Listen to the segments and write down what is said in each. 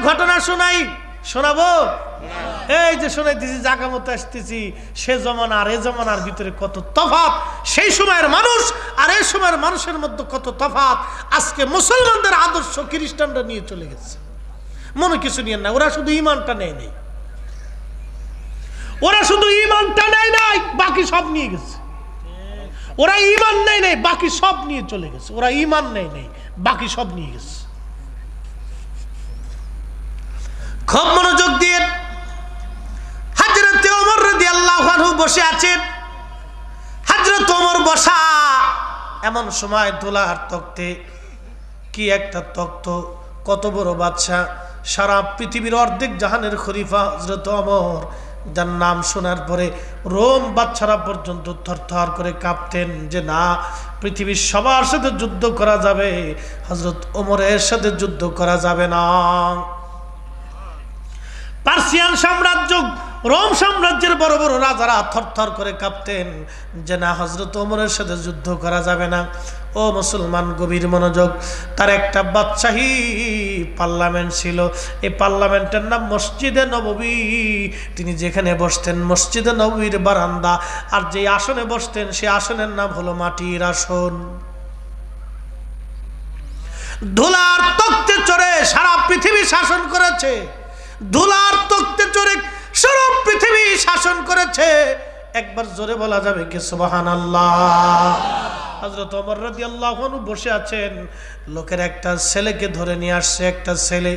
ঘটনা শোনাই, শোনাবো? এই যে শোনাইতেছি, জায়গা মতো আসতেছি, সে জমানা আর এ জমানার ভিতরে কত তফাৎ, সেই সময়ের মানুষ আর এই সময়ের মানুষের মধ্যে কত তফাৎ। আজকে মুসলমানদের আদর্শ খ্রিস্টানরা নিয়ে চলে গেছে। মনে কিছু নিয়ে না, ওরা শুধু ইমানটা নেয় নাই, ওরা শুধু ইমানটা নেয় নাই, বাকি সব নিয়ে গেছে। ওরা ইমান নেয় নাই, বাকি সব নিয়ে চলে গেছে। ওরা ইমান নেয় নাই, বাকি সব নিয়ে গেছে। খুব মনোযোগ দিয়ে হযরত ওমর রাদিয়াল্লাহু আনহু বসে আছেন। হযরত ওমর বসা, এমন সময় দোলার তক্তে, কি একটা তক্ত, কত বড় বাদশা, সারা পৃথিবীর অর্ধেক জাহানের খলিফা হযরত ওমর, যার নাম শোনার পরে রোম বাদশারা পর্যন্ত থরথর করে কাঁপতেন যে না, পৃথিবীর সবার সাথে যুদ্ধ করা যাবে, হযরত ওমরের সাথে যুদ্ধ করা যাবে না। পার্সিয়ান সাম্রাজ্য, রোম সাম্রাজ্যের বড় বড় রাজারা থরথর করে কাঁপতেন যে না, হযরত ওমরের সাথে যুদ্ধ করা যাবে না। ও মুসলমান, গভীর মনোযোগ। তার একটা বাদশাহী পার্লামেন্ট ছিল, এই পার্লামেন্টের নাম মসজিদে নববী। তিনি যেখানে বসতেন মসজিদে নববীর বারান্দা, আর যে আসনে বসতেন সে আসনের নাম হলো মাটির আসন। ধুলার তখ্তে চড়ে সারা পৃথিবী শাসন করেছে, ধুলার তখ্তে চড়ে সারা পৃথিবী শাসন করেছে। একবার জোরে বলা যাবে কি সুবহানাল্লাহ? হযরত ওমর রাদিয়াল্লাহু আনহু বসে আছেন, লোকের একটা ছেলেকে ধরে নিয়ে আসছে, একটা ছেলে,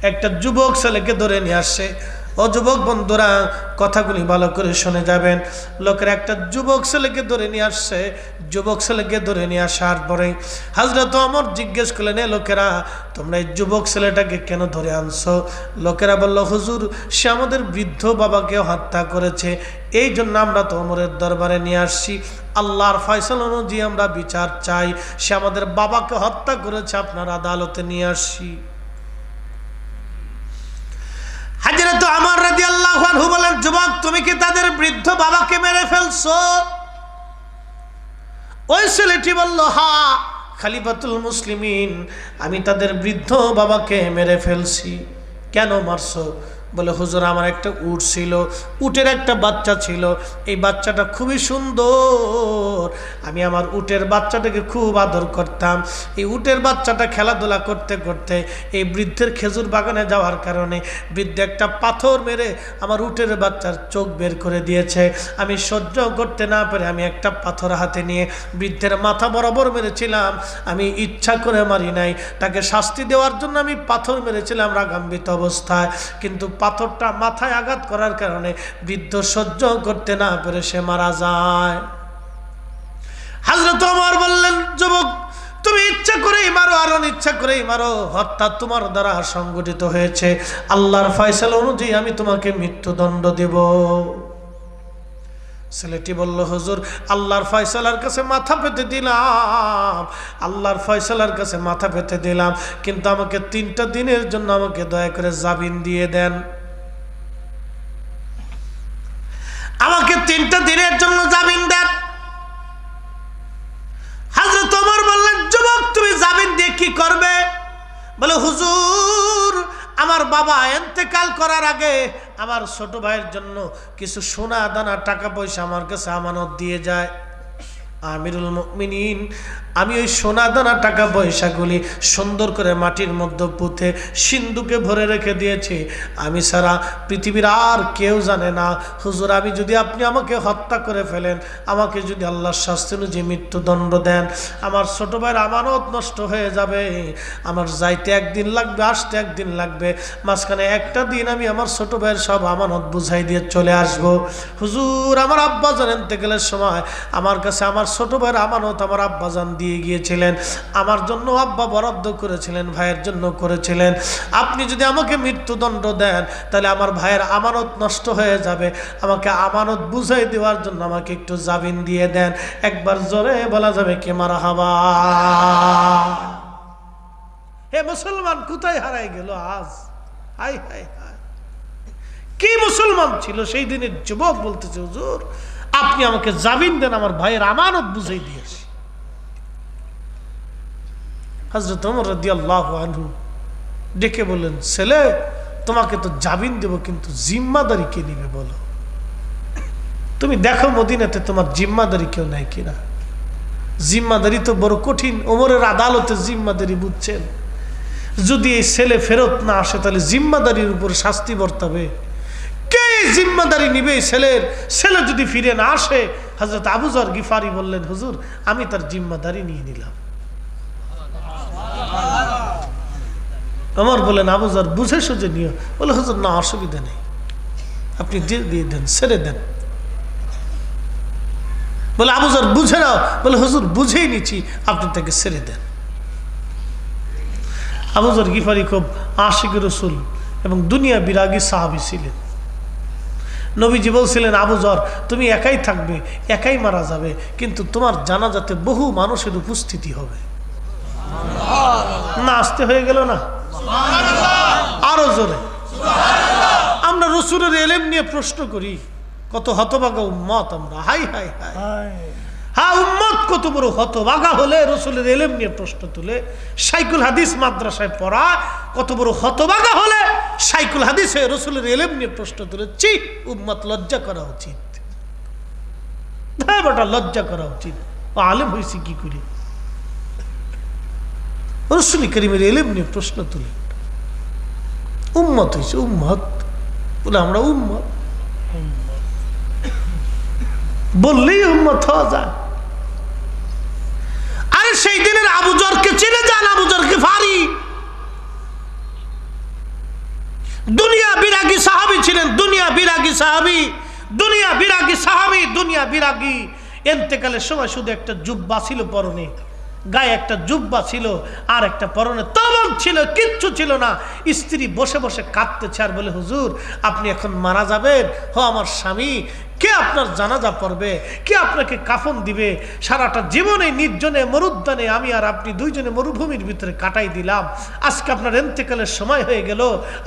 একটা যুবক ছেলেকে ধরে নিয়ে আসছে। ও যুবক বন্ধুরা, কথাগুলি ভালো করে শুনে যাবেন। লোকের একটা যুবক ছেলেকে ধরে নিয়ে আসছে। যুবক ছেলেকে ধরে নিয়ে আসার পরে হযরত ওমর জিজ্ঞেস করলেন, লোকেরা তোমরা এই যুবক ছেলেটাকে কেন ধরে আনছো? লোকেরা বলল, হুজুর সে আমাদের বৃদ্ধ বাবাকে হত্যা করেছে, এই জন্য আমরা তো ওমরের দরবারে নিয়ে আসছি, আল্লাহর ফয়সালা অনুযায়ী আমরা বিচার চাই, সে আমাদের বাবাকে হত্যা করেছে, আপনার আদালতে নিয়ে আসছি। হযরত ওমর রাদিয়াল্লাহু আনহু বলেন, যুবক তুমি কি তাদের বৃদ্ধ বাবাকে মেরে ফেলছো? ওই ছেলেটি বলল, হ্যাঁ খলিফাতুল মুসলিমিন, আমি তাদের বৃদ্ধ বাবাকে মেরে ফেলছি। কেন মারছো? বলে, হুজুর আমার একটা উট ছিল, উটের একটা বাচ্চা ছিল, এই বাচ্চাটা খুবই সুন্দর, আমি আমার উটের বাচ্চাটাকে খুব আদর করতাম। এই উটের বাচ্চাটা খেলাধুলা করতে করতে এই বৃদ্ধের খেজুর বাগানে যাওয়ার কারণে বৃদ্ধ একটা পাথর মেরে আমার উটের বাচ্চার চোখ বের করে দিয়েছে। আমি সহ্য করতে না পেরে আমি একটা পাথর হাতে নিয়ে বৃদ্ধের মাথা বরাবর মেরেছিলাম। আমি ইচ্ছা করে মারি নাই, তাকে শাস্তি দেওয়ার জন্য আমি পাথর মেরেছিলাম রাগান্বিত অবস্থায়, কিন্তু পাথরটা মাথায় আঘাত করার কারণে বৃদ্ধ সহ্য করতে না পেরে সে মারা যায়। হযরত ওমর বললেন, যুবক তুমি ইচ্ছা করেই মারো আর অনিচ্ছা করেই মারো, হত্যা তোমার দ্বারা সংগঠিত হয়েছে, আল্লাহর ফয়সালা অনুযায়ী আমি তোমাকে মৃত্যুদণ্ড দেব। ছেলেটি বলল, হুজুর আল্লাহর ফয়সালার কাছে মাথা পেতে দিলাম, আল্লাহর ফয়সালার কাছে মাথা পেতে দিলাম, কিন্তু আমাকে 3টা দিনের জন্য আমাকে দয়া করে জামিন দিয়ে দেন, আমাকে 3টা দিনের জন্য জামিন দেন। হযরত ওমর বললেন, যুবক তুমি জামিন দিয়ে কি করবে? বলে, হুজুর আমার বাবা ইন্তেকাল করার আগে আমার ছোট ভাইয়ের জন্য কিছু সোনা দানা টাকা পয়সা আমার কাছে আমানত দিয়ে যায়, আমিরুল মুমিনিন আমি ওই সোনা দানা টাকা পয়সাগুলি সুন্দর করে মাটির মধ্যে পুঁতে সিন্ধুকে ভরে রেখে দিয়েছি, আমি ছাড়া পৃথিবীর আর কেউ জানে না। হুজুর আমি যদি আপনি আমাকে হত্যা করে ফেলেন, আমাকে যদি আল্লাহর শাস্তি অনুযায়ী মৃত্যুদণ্ড দেন, আমার ছোট ভাইয়ের আমানত নষ্ট হয়ে যাবে, আমার যাইতে একদিন লাগবে, আসতে একদিন লাগবে, মাঝখানে একটা দিন আমি আমার ছোট ভাইয়ের সব আমানত বুঝাই দিয়ে চলে আসব। হুজুর আমার আব্বাজান ইন্তেকালের সময় আমার কাছে আমার ছোট ভাইয়ের আমানত আমার আব্বাজান দিয়ে গিয়েছিলেন, আমার জন্য আব্বা বরাদ্দ করেছিলেন, ভাইয়ের জন্য করেছিলেন, আপনি যদি আমাকে মৃত্যুদণ্ড দেন তাহলে আমার ভাইয়ের আমানত নষ্ট হয়ে যাবে, আমাকে আমানত বুঝাই দেওয়ার জন্য আমাকে একটু জামিন দিয়ে দেন। একবার জোরে বলা যাবে কি মারহাবা? হে মুসলমান কোথায় হারাই গেল আজ? হাই হাই হাই, কি মুসলমান ছিল সেই দিনের যুবক বলতেছে, হুজুর আপনি আমাকে জামিন দেন, আমার ভাইয়ের আমানত বুঝাই দিয়েছি। হযরত ওমর রাদিয়াল্লাহু আনহু ডেকে বললেন, ছেলে তোমাকে তো জামিন দেব, কিন্তু জিম্মাদারি কে নিবে বলো? তুমি দেখো মদিনাতে তোমার জিম্মাদারি কেউ নাই কিনা। জিম্মাদারি তো বড় কঠিন। ওমরের আদালতে জিম্মাদারি বুঝছেন, যদি এই ছেলে ফেরত না আসে তাহলে জিম্মাদারির উপর শাস্তি বর্তাবে। কে জিম্মাদারি নিবে এই ছেলের? ছেলে যদি ফিরে না আসে, হযরত আবু যর গিফারি বললেন, হুজুর আমি তার জিম্মাদারি নিয়ে নিলাম। ওমর বলেন, আবু যর বুঝে সুঝে নিও। বলে, হুজুর না, অসুবিধা নেই, আপনি দিয়ে দেন, ছেড়ে দেন। বলে, আবু যর বুঝে নাও। বলে, হুজুর বুঝেই নিচ্ছি, আপনি তাকে ছেড়ে দেন। আবু যর গিফারি খুব আশিক রাসূল এবং দুনিয়া বিরাগী সাহাবী ছিলেন। নবীজি বলছিলেন, আবু যর তুমি একাই থাকবে, একাই মারা যাবে, কিন্তু তোমার জানাজাতে বহু মানুষের উপস্থিতি হবে। না আসতে হয়ে গেল না? আরো জোরে। আমরা রাসূলের ইলম নিয়ে প্রশ্ন করি, কত হতভাগা উম্মত আমরা। হাই হাই হাই, হ্যাঁ উম্মত কত বড় হতভাগা হলে রাসূলের ইলম নিয়ে প্রশ্ন তুলে। শাইখুল হাদিস মাদ্রাসায় পড়া কত বড় হতভাগা হলে শাইখুল হাদিসে রাসূলের ইলম নিয়ে প্রশ্ন তুলে। চি, উম্মত লজ্জা করা উচিত, বেটা লজ্জা করা উচিত। ও আলেম হয়েছে কি করে? রাসূল কারীমের ইলম নিয়ে প্রশ্ন তুলে উম্মত হয়েছে। উম্মত বলে আমরা উম্মত বললেই উম্মত হওয়া যায়। আরে সেই দিনের আবু যরকে চিনে যান, আবু যর গিফারি দুনিয়া বিরাগী সাহাবী ছিলেন। দুনিয়া বিরাগী সাহাবী, দুনিয়া বিরাগী সাহাবী, দুনিয়া বিরাগী। ইন্তেকালের সময় শুধু একটা জুব্বা ছিল পরনে, গায়ে একটা জুব্বা ছিল, আর একটা পরনে তবন ছিল, কিচ্ছু ছিল না। স্ত্রী বসে বসে কাঁদতেছে আর বলে, হুজুর আপনি এখন মারা যাবেন। হো আমার স্বামী, কে আপনার জানাজা পড়বে, কে আপনাকে কাফন দিবে? সারাটা জীবনে নির্জনে মরুদ্যানে আমি আর আপনি দুইজনে মরুভূমির ভিতরে কাটাই দিলাম। আজকে আপনার ইন্তেকালের সময় হয়ে গেল,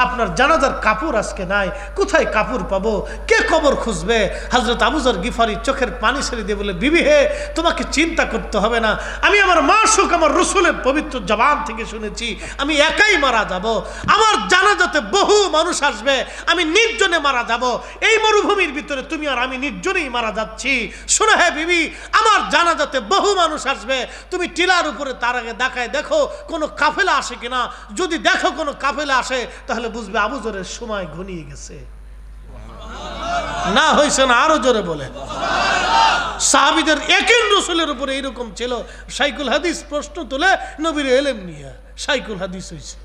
আপনার জানাজার কাপড় আজকে নাই, কোথায় কাপড় পাবো? কে কবর খুঁজবে? হযরত আবু যর গিফারি চোখের পানি ছেড়ে দিয়ে বলে, বিবি হে, তোমাকে চিন্তা করতে হবে না, আমি আমার মাসুক আমার রাসূলের পবিত্র জবান থেকে শুনেছি আমি একাই মারা যাব। আমার জানাজাতে বহু মানুষ আসবে, আমি নির্জনে মারা যাব। এই মরুভূমির ভিতরে তুমি আর আমি নির্জনেই মারা যাচ্ছি। শোনো হে বিবি, আমার জানাজাতে বহু মানুষ আসবে, তুমি টিলার উপরে তার আগে দেখায় দেখো কোনো কাফেলা আসে কিনা। যদি দেখো কোনো কাফেলা আসে তাহলে বুঝবে আবু যরের সময় ঘনিয়ে গেছে। না হয়েছে না? আরো জোরে বলে। সাহাবীদের ইয়াকিন রাসূলের উপরে এরকম ছিল। শাইখুল হাদিস প্রশ্ন তুলে নবীর ইলম নিয়ে শাইখুল হাদিস হয়েছে,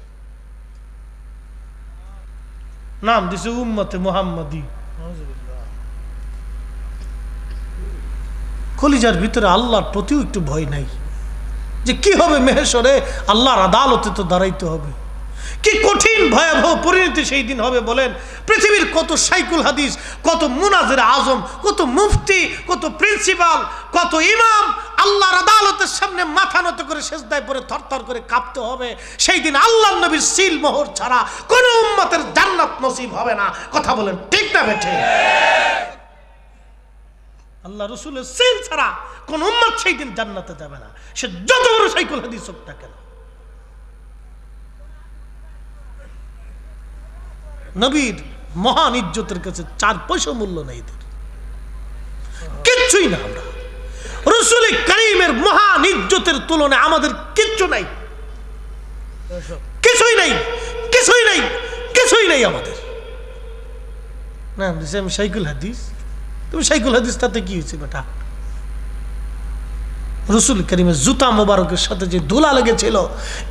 নাম দিছে উম্মতে মুহাম্মাদি। কলিজার ভিতরে আল্লাহর প্রতিও একটু ভয় নাই যে কি হবে মেহেশরে? আল্লাহর আদালতে তো দাঁড়াইতে হবে। কি কঠিন ভয়াবহ পরিণতি সেই দিন হবে বলেন। পৃথিবীর কত শাইখুল হাদিস, কত মুনাজির আজম, কত মুফতি, কত প্রিন্সিপাল, কত ইমাম আল্লাহর আদালতের সামনে মাথা নত করে সেজদায় পড়ে থরথর করে কাঁপতে হবে। সেই দিন আল্লাহর নবীর সিল মোহর ছাড়া কোন উম্মতের জান্নাত নসিব হবে না। কথা বলেন ঠিক না বেঠে? আল্লাহ রাসূলের সিল ছাড়া কোন উম্মত সেই দিন জান্নাতে যাবে না, সে যত বড় শাইখুল হাদিস হোক না কেন। নবীর মহান ইজ্জতের কাছে 4 পয়সা মূল্য নেই, কিচ্ছুই না। আমরা রাসূল কারীমের মহান ইজ্জতের তুলনায় আমাদের কিচ্ছু নাই, কিছুই নাই, কিছুই নাই, কিছুই নাই আমাদের। না আমি শাইখুল হাদিস, তুমি শাইখুল হাদিস তাতে কি হয়েছে বেটা? রাসূল কারীমের জুতা মোবারকের সাথে যে ধুলা লেগেছিল,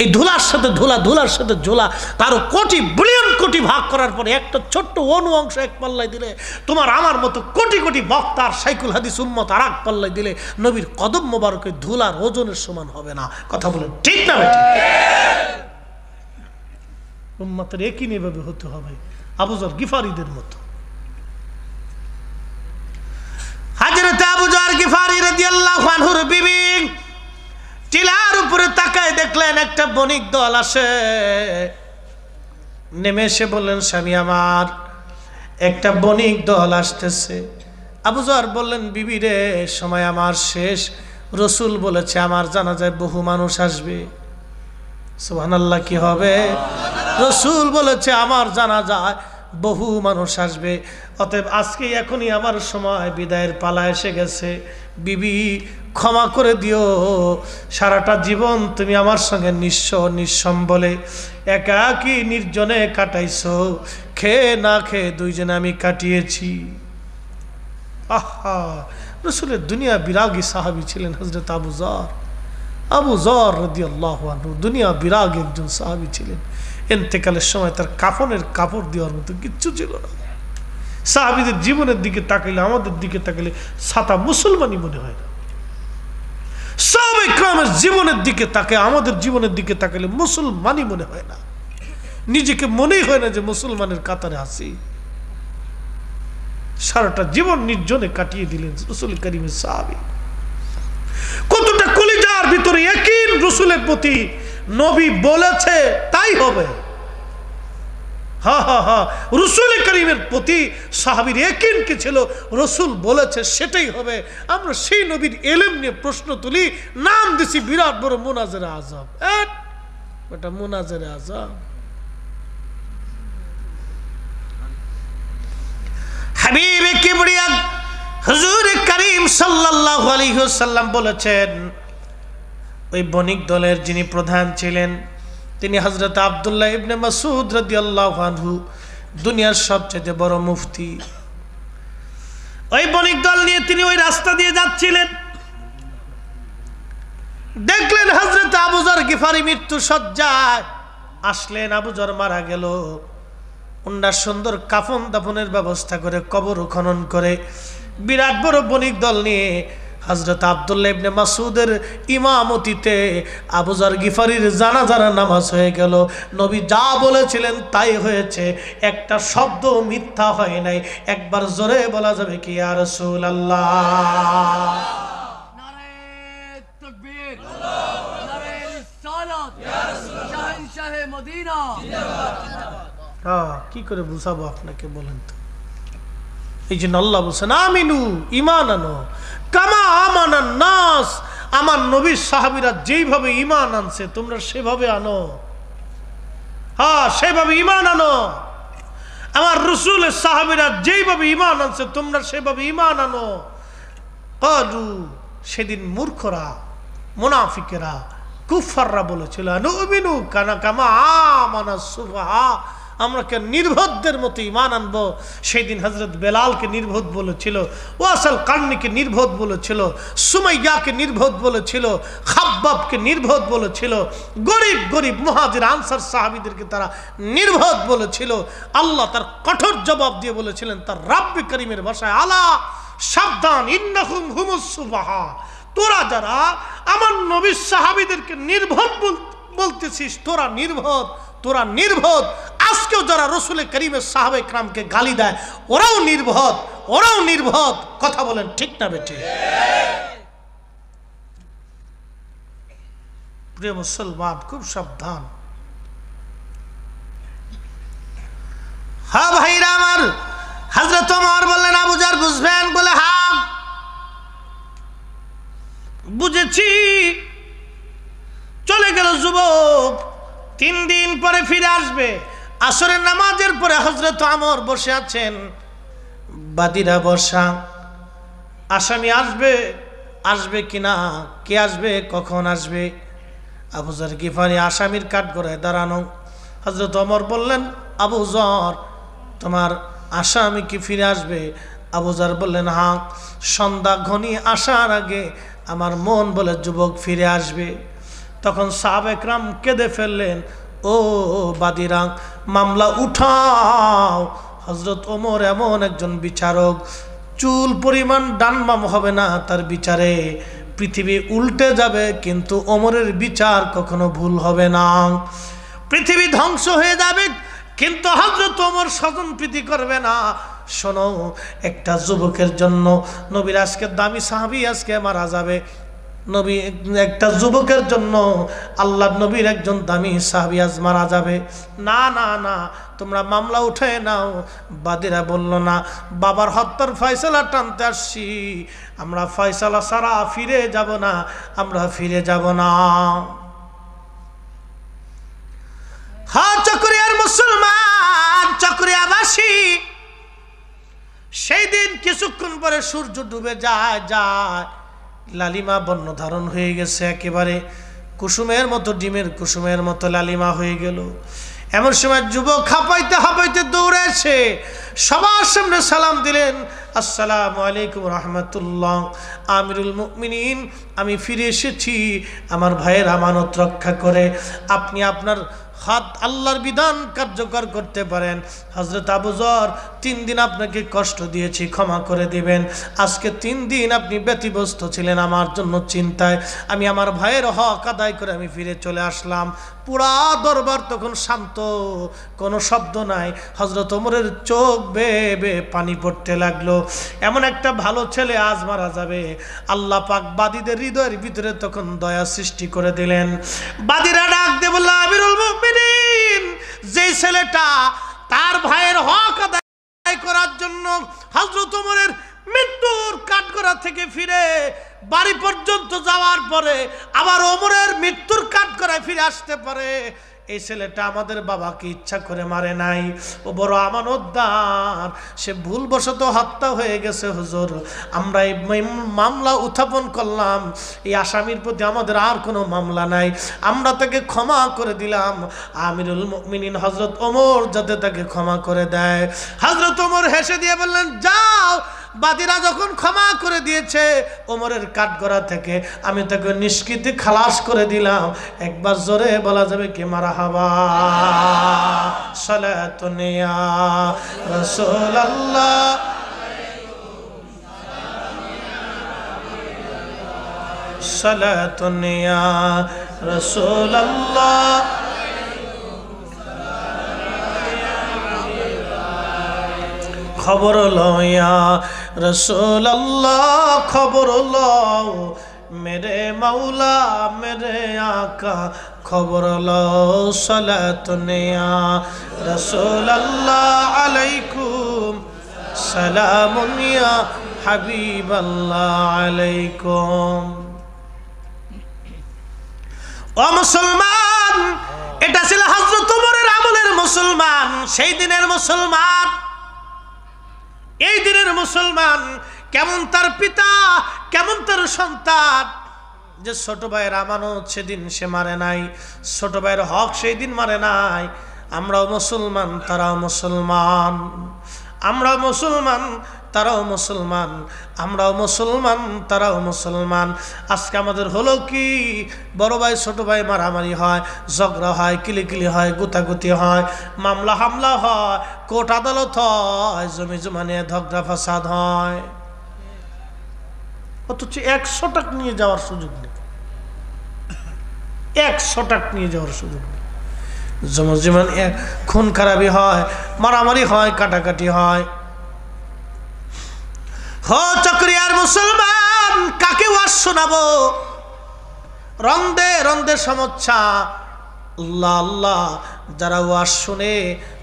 এই ধুলার সাথে ধুলা, ধুলার সাথে ধুলা, তারও কোটি বিলিয়ন কোটি ভাগ করার পরে একটা ছোট্ট অনু অংশ এক পাল্লায় দিলে, তোমার আমার মতো কোটি কোটি বক্তার শাইখুল হাদিস উম্মত আর এক পাল্লায় দিলে নবীর কদম মোবারকের ধুলার ওজনের সমান হবে না। কথা বলেন ঠিক না বেটি? উম্মতের একই এভাবে হতে হবে আবু যর গিফারিদের মতো। হযরত আবু যর গিফারি রাদিয়াল্লাহু আনহুর বিবি টিলার উপরে তাকায় দেখলেন একটা বণিক দল আসে। নেমে এসে বললেন, স্বামী আমার একটা বণিক দল আসতেছে। আবু যর বললেন, বিবি রে সময় আমার শেষ, রাসূল বলেছে আমার জানাজায় বহু মানুষ আসবে। সুবহানাল্লাহ, কি হবে? রসুল বলেছে আমার জানাজায় বহু মানুষ আসবে, অতএব আজকে এখনই আমার সময়, বিদায়ের পালা এসে গেছে। বিবি ক্ষমা করে দিও, সারাটা জীবন তুমি আমার সঙ্গে নিঃস্ব নিঃসম্বলে একাকী নির্জনে কাটাইছো, খেয়ে না খেয়ে দুইজনে আমি কাটিয়েছি। আহা, রসুলের দুনিয়া বিরাগী সাহাবী ছিলেন হযরত আবু যর রাদিয়াল্লাহু আনহু। দুনিয়া বিরাগী একজন সাহাবী ছিলেন। ইন্তেকালের সময় তার কাফনের কাপড় দেওয়ার মতো কিচ্ছু ছিল না। সাহাবীদের জীবনের দিকে তাকাইলে, আমাদের দিকে তাকাইলে সাতা মুসলমানই মনে হয় না। সাহাবায়ে কেরামের জীবনের দিকে তাকায়, আমাদের জীবনের দিকে তাকাইলে মুসলমানই মনে হয় না। নিজেকে মনেই হয় না যে মুসলমানের কাতারে আছি। সারাটা জীবন নির্জনে কাটিয়ে দিলেন রাসূল কারীমের সাহাবী। কতটা কলিজার ভিতরে ইয়াকিন রাসূলের প্রতি, নবী বলেছে তাই হবে। হা হা হা, রাসূল কারীমের প্রতি সাহাবীর ইয়াকিন কি ছিল, রাসূল বলেছে সেটাই হবে। আমরা সেই নবীর ইলম নিয়ে প্রশ্ন তুলি, নাম দিছি বিরাট বড় মুনাজারে আযাব। এটা মুনাজারে আযাব। হাবিবে কিবরিয়া হুজুর করিম সাল্লাল্লাহু আলাইহি ওয়াসাল্লাম বলেছেন, ওই বণিক দলের যিনি প্রধান ছিলেন তিনি হযরত আব্দুল্লাহ ইবনে মাসউদ রাদিয়াল্লাহু আনহু, দুনিয়ার সবচেয়ে বড় মুফতি। ওই বণিক দল নিয়ে তিনি ওই রাস্তা দিয়ে যাচ্ছিলেন, দেখলেন হযরত আবু যর গিফারি মৃত্যু সজ্জায় আসলেন। আবু যর মারা গেল, উন্ডা সুন্দর কাফন দাফনের ব্যবস্থা করে কবর খনন করে বিরাট বড় বণিক দল নিয়ে হযরত আব্দুল্লাহ ইবনে মাসউদের ইমামতিতে আবু যর গিফারির জানাজার নামাজ হয়ে গেল। নবী যা বলেছিলেন তাই হয়েছে, একটা শব্দ মিথ্যা হয় নাই। একবার জোরে বলা যাবে কি ইয়া রাসূলুল্লাহ? নারে তাকবীর, নারে রিসালাত, ইয়া রাসূলুল্লাহ, শাহেনশাহে মদিনা জিন্দাবাদ। কি করে বুঝাবো আপনাকে বলেন তো? এই জন্য আল্লাহ বলছেন আমিনু, ঈমান আনো কামা আমানান নাস। আমার নবীর সাহাবীরা যেইভাবে ঈমান আনছে তোমরা সেভাবে আনো। হ্যাঁ, সেভাবে ঈমান আনো। আমার রাসূলের সাহাবীরা যেইভাবে ঈমান আনছে তোমরা সেভাবে ঈমান আনো। ক্বালু, সেদিন মূর্খরা, মুনাফিকেরা, কুফাররা বলেছিল নুমিনু কামা আমানাস সুফাহা, আমরা কে নির্বোধদের মতো ঈমান আনবো। সেই দিন হযরত বেলালকে নির্বোধ বলেছিল, ওয়াসাল কান্নিকে নির্বোধ বলেছিল, সুমাইয়াকে নির্বোধ বলেছিল, খাব্বাবকে নির্বোধ বলেছিল, গরিব গরিব মুহাজির আনসার সাহাবীদেরকে তারা নির্বোধ বলেছিল। আল্লাহ তার কঠোর জবাব দিয়ে বলেছিলেন তার রাব্বে করিমের ভাষায়, আলা সাবধান, ইন্নাহুম হুমুস সুফাহা, তোরা যারা আমার নবীর সাহাবীদেরকে নির্বোধ বলতেছিস, তোরা নির্বোধ, তোরা নির্বোধ। আজকেও যারা রাসূল কারীমের সাহাবায়ে কেরামকে গালি দেয় ওরাও নির্বোধ, ওরাও নির্বোধ। কথা বলেন ঠিক না বেঠিক? প্রিয় মুসলমান, খুব সাবধান। হ্যাঁ ভাইরা আমার, হযরত ওমর বললেন আবু যর বুঝবেন? বলে হ্যাঁ বুঝেছি। চলে গেল যুবক, 3 দিন পরে ফিরে আসবে। আসরের নামাজের পরে হযরত ওমর বসে আছেন, বাদীরা বসা। আসামি আসবে, আসবে কিনা, কে আসবে, কখন আসবে? আবু যর গিফারি আসামির কাঠগড়ায় দাঁড়ানো। হযরত ওমর বললেন, আবু যর, তোমার আসামি কি ফিরে আসবে? আবু যর বললেন, হ্যাঁ, সন্ধ্যা ঘনিয়ে আসার আগে আমার মন বলে যুবক ফিরে আসবে। তখন সাহাবায়ে কেরাম কেঁদে ফেললেন, ও বাদীরা, মামলা উঠাও। হযরত ওমর এমন একজন বিচারক, চুল পরিমাণ ডানবাম হবে না তার বিচারে। পৃথিবী উল্টে যাবে কিন্তু ওমরের বিচার কখনো ভুল হবে না। পৃথিবী ধ্বংস হয়ে যাবে কিন্তু হযরত ওমর স্বজন প্রীতি করবে না। শোনো, একটা যুবকের জন্য নবীর আজকে দামি সাহাবী আজকে মারা যাবে। নবী একটা যুবকের জন্য আল্লাহর নবীর একজন দামি সাহাবী আজ মারা যাবে। না না না, তোমরা মামলা উঠে নাও। বাদীরা বলল, না, বাবার হত্যার ফয়সালা টানতে আসছি, আমরা ফয়সালা ছাড়া ফিরে যাব না, আমরা ফিরে যাব না। হ্যাঁ, চকরিয়ার কিছুক্ষণ পরে সূর্য ডুবে যায়, লালিমা বর্ণ ধারণ হয়ে গেছে, একেবারে কুসুমের মতো, ডিমের কুসুমের মতো লালিমা হয়ে গেল। এমন সময় যুবক হাঁপাইতে হাঁপাইতে দৌড়েছে, সবার সামনে সালাম দিলেন, আসসালামু আলাইকুম রহমতুল্লাহ, আমিরুল মুমিনিন, আমি ফিরে এসেছি আমার ভাইয়ের আমানত রক্ষা করে। আপনি আপনার হাত আল্লাহর বিধান কার্যকর করতে পারেন। হযরত আবু যর, 3 দিন আপনাকে কষ্ট দিয়েছি, ক্ষমা করে দিবেন। আজকে 3 দিন আপনি ব্যতিব্যস্ত ছিলেন আমার জন্য চিন্তায়, আমি আমার ভাইয়ের হক আদায় করে আমি ফিরে চলে আসলাম। পুরা দরবার তখন শান্ত, কোনো শব্দ নাই। হযরত ওমরের চোখ বেয়ে বেয়ে পানি পড়তে লাগলো। এমন একটা ভালো ছেলে আজ মারা যাবে। আল্লাহ পাক বাদীদের হৃদয়ের ভিতরে তখন দয়া সৃষ্টি করে দিলেন। বাদীরা ডাক দিয়ে বলল, আমিরুল মুমিনিন, যে ছেলেটা তার ভাইয়ের হক আদায় করার জন্য হযরত ওমরের মৃত্যুর কাঠগড়া থেকে ফিরে বাড়ি পর্যন্ত যাওয়ার পরে আবার ওমরের মৃত্যুর কাঠগড়ায় ফিরে আসতে পারে, এই ছেলেটা আমাদের বাবাকে ইচ্ছা করে মারে নাই, ও বড় আমানতদার, সে ভুলবশত হত্যা হয়ে গেছে হুজুর। আমরা এই মামলা উত্থাপন করলাম, এই আসামির প্রতি আমাদের আর কোনো মামলা নাই, আমরা তাকে ক্ষমা করে দিলাম। আমিরুল মুমিনিন হযরত ওমর যাতে তাকে ক্ষমা করে দেয়। হযরত ওমর হেসে দিয়ে বললেন, যাও, বাদীরা যখন ক্ষমা করে দিয়েছে ওমরের কাঠগড়া থেকে, আমি তাকে নিষ্কৃতি খালাস করে দিলাম। একবার জোরে বলা যাবে কি মারহাবা, সালাতুন ইয়া রাসূলুল্লাহ, সালাতুন ইয়া রাসূলুল্লাহ, খবর লয়া রসুল্লাহ, খবর লও মেরে মাওলা মেরে আকা, খবর লও সালাতুন ইয়া রাসূলুল্লাহ আলাইকুম, সালামুন ইয়া হাবিবাল্লাহ আলাইকুম। ও মুসলমান, এটা ছিল হযরত ওমরের আমলের মুসলমান, সেই দিনের মুসলমান। এই দিনের মুসলমান কেমন তার পিতা, কেমন তার সন্তান, যে ছোট ভাইয়ের আমানত সেদিন সে মারে নাই, ছোট ভাইয়ের হক সেই দিন মারে নাই। আমরাও মুসলমান, তারাও মুসলমান, আমরাও মুসলমান, তারাও মুসলমান, আমরাও মুসলমান, তারাও মুসলমান। আজকে আমাদের হলো কি, বড় ভাই ছোট ভাই মারামারি হয়, ঝগড়া হয়, কিলিকিলি হয়, গুতাগুতি হয়, মামলা হামলা হয়, কোর্ট আদালত হয়, জমি জমা নিয়ে ঝগড়া ফাসাদ হয়, অথচ 100 টাকা নিয়ে যাওয়ার সুযোগ নেই, 100 টাকা নিয়ে যাওয়ার সুযোগ নেই। জমি জমা নিয়ে খুন খারাপি হয়, মারামারি হয়, কাটাকাটি হয়। হো চক্রিয়ার মুসলমান, কাকে ওয়াজ শোনাবো? রন্দে রন্দে সমস্যা। আল্লাহ আল্লাহ, যারা ওয়াজ শুনে,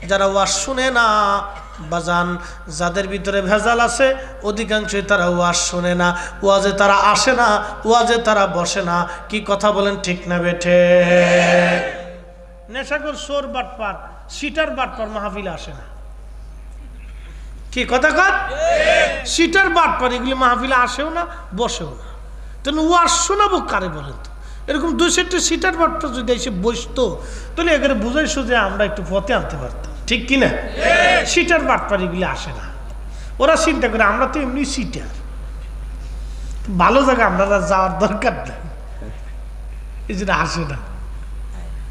যারা ওয়াজ শুনে না বাজান, যাদের ভিতরে ভেজাল আছে অধিকাংশই তারা ওয়াজ শুনে না, ওয়াজে তারা আসে না, ওয়াজে তারা বসে না। কি কথা বলেন, ঠিক না বেঠে? নেশাখোর, চোর, বাটপার, সিটার বাটপার মাহফিলে আসে না। কি কথা কর? সিটার বাটপার এগুলি মাহফিলে আসেও না, বসেও না। তেন ওয়াজ শোনাবো কারে বলেন তো? এরকম 2-4টা সিটার বাটপার যদি এসে বসতো, তাহলে এখানে বুঝাইছো যে আমরা একটু পথে আনতে পারতাম, ঠিক কিনা? সিটার বাটপার এগুলি আসে না, ওরা চিন্তা করে আমরা তো এমনি সিটার, ভালো জায়গা আমরা যাওয়ার দরকার নেই, এই জন্য আসে না।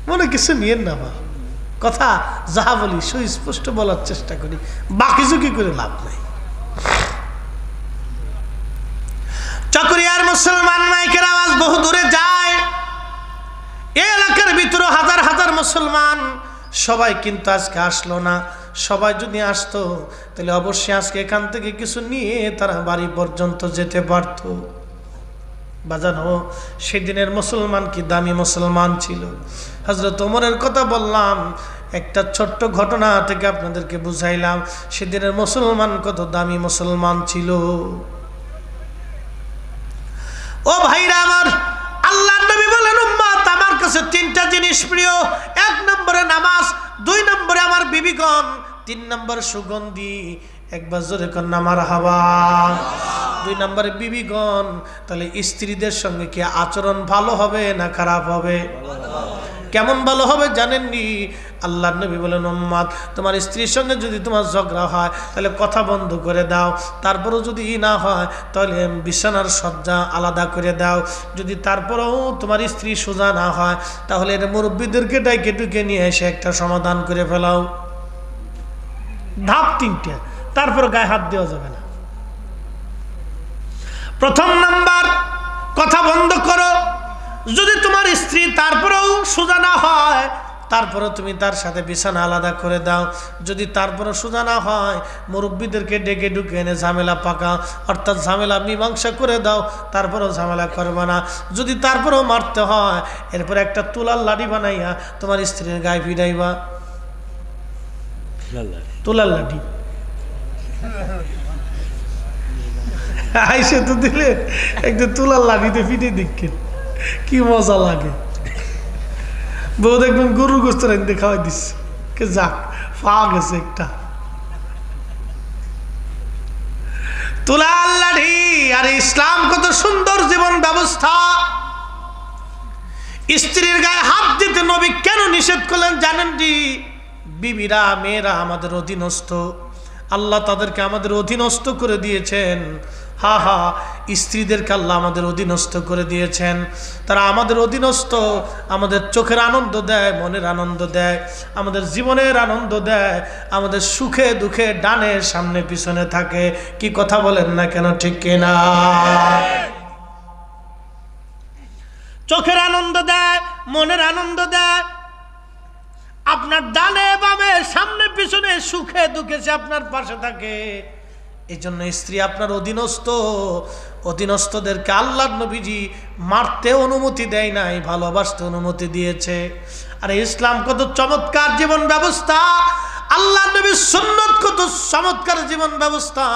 মনে কিছু নিয়েন না, বা কথা যাহা বলি সুস্পষ্ট বলার চেষ্টা করি, বাকি ঝুঁকি করে লাভ নাই। চকরিয়ার মুসলমান মাইকের আওয়াজ বহু দূরে যায়, এই এলাকার ভিতরে হাজার হাজার মুসলমান, সবাই কিন্তু আজকে আসলো না। সবাই যদি আসতো তাহলে অবশ্যই আজকে এখান থেকে কিছু নিয়ে তারা বাড়ি পর্যন্ত যেতে পারত। বাজানো, সেদিনের মুসলমান কি দামি মুসলমান ছিল। হযরত ওমরের কথা বললাম, একটা ছোট্ট ঘটনা থেকে আপনাদেরকে বুঝাইলাম সেদিনের মুসলমান কত দামি মুসলমান ছিল। ও ভাইরা আমার, আল্লাহর নবী বলেন, উম্মত আমার কাছে 3টা জিনিস প্রিয়। 1 নম্বরে নামাজ, 2 নম্বরে আমার বিবিগণ, 3 নম্বর সুগন্ধি, একবার জোরে কন্যা মারহাবা। 2 নম্বরে বিবিগণ, তাহলে স্ত্রীদের সঙ্গে কি আচরণ ভালো হবে না খারাপ হবে? কেমন ভালো হবে জানেননি? আল্লাহর নবী বলেন, উম্মত তোমার স্ত্রীর সঙ্গে যদি তোমার ঝগড়া হয় তাহলে কথা বন্ধ করে দাও, তারপরও যদি না হয় তাহলে বিছানার সজ্জা আলাদা করে দাও, যদি তারপরেও তোমার স্ত্রী সোজা না হয় তাহলে এর মুরব্বীদেরকে ডাইকে ডুকে নিয়ে এসে একটা সমাধান করে ফেলাও। ধাপ 3টা, তারপর গায়ে হাত দেওয়া যাবে না। প্রথম নাম্বার, কথা বন্ধ করো। যদি তোমার স্ত্রী তারপরেও সোজা না হয় তারপরে তুমি তার সাথে বিছানা আলাদা করে দাও, যদি তারপরে সোজা না হয় মুরব্বীদেরকে ডেকে ডুকে এনে ঝামেলা পাকা, অর্থাৎ ঝামেলা মীমাংসা করে দাও, তারপরেও ঝামেলা করবে না। যদি তারপরেও মারতে হয় এরপর একটা তুলার লাঠি বানাইয়া তোমার স্ত্রীর গায়ে ফিরাইবা। তুলার লাঠি আইসে তো দিলে একটা তুলার লাঠিতে ফিটে দেখেন কি মজা লাগে। বউ দেখবেন গরুর গোস্ত রাখতে খাওয়াই দিচ্ছে, কে যাক পাওয়া গেছে একটা তুলার লাঠি। আর ইসলাম কত সুন্দর জীবন ব্যবস্থা। স্ত্রীর গায়ে হাত দিতে নবী কেন নিষেধ করলেন জানেন? বিবিরা, মেয়েরা আমাদের অধীনস্থ, আল্লাহ তাদেরকে আমাদের অধীনস্থ করে দিয়েছেন। হা হা, স্ত্রীদেরকে আল্লাহ আমাদের অধীনস্থ করে দিয়েছেন। তারা আমাদের অধীনস্থ, আমাদের চোখের আনন্দ দেয়, মনের আনন্দ দেয়, আমাদের জীবনের আনন্দ দেয়, আমাদের সুখে দুঃখে ডানে সামনে পিছনে থাকে। কি কথা বলেন না কেন, ঠিক কিনা? চোখের আনন্দ দেয়, মনের আনন্দ দেয়, আপনার ডানে বামে সামনে পিছনে সুখে দুঃখে সে আপনার পাশে থাকে। এই জন্য স্ত্রী আপনার অধীনস্থ। অধীনস্থদেরকে আল্লাহর নবীজি মারতে অনুমতি দেয় নাই, ভালোবাসতে অনুমতি দিয়েছে। আর ইসলাম কত চমৎকার জীবন ব্যবস্থা, আল্লাহ নবীর সুন্নাত কত চমৎকার জীবন ব্যবস্থা।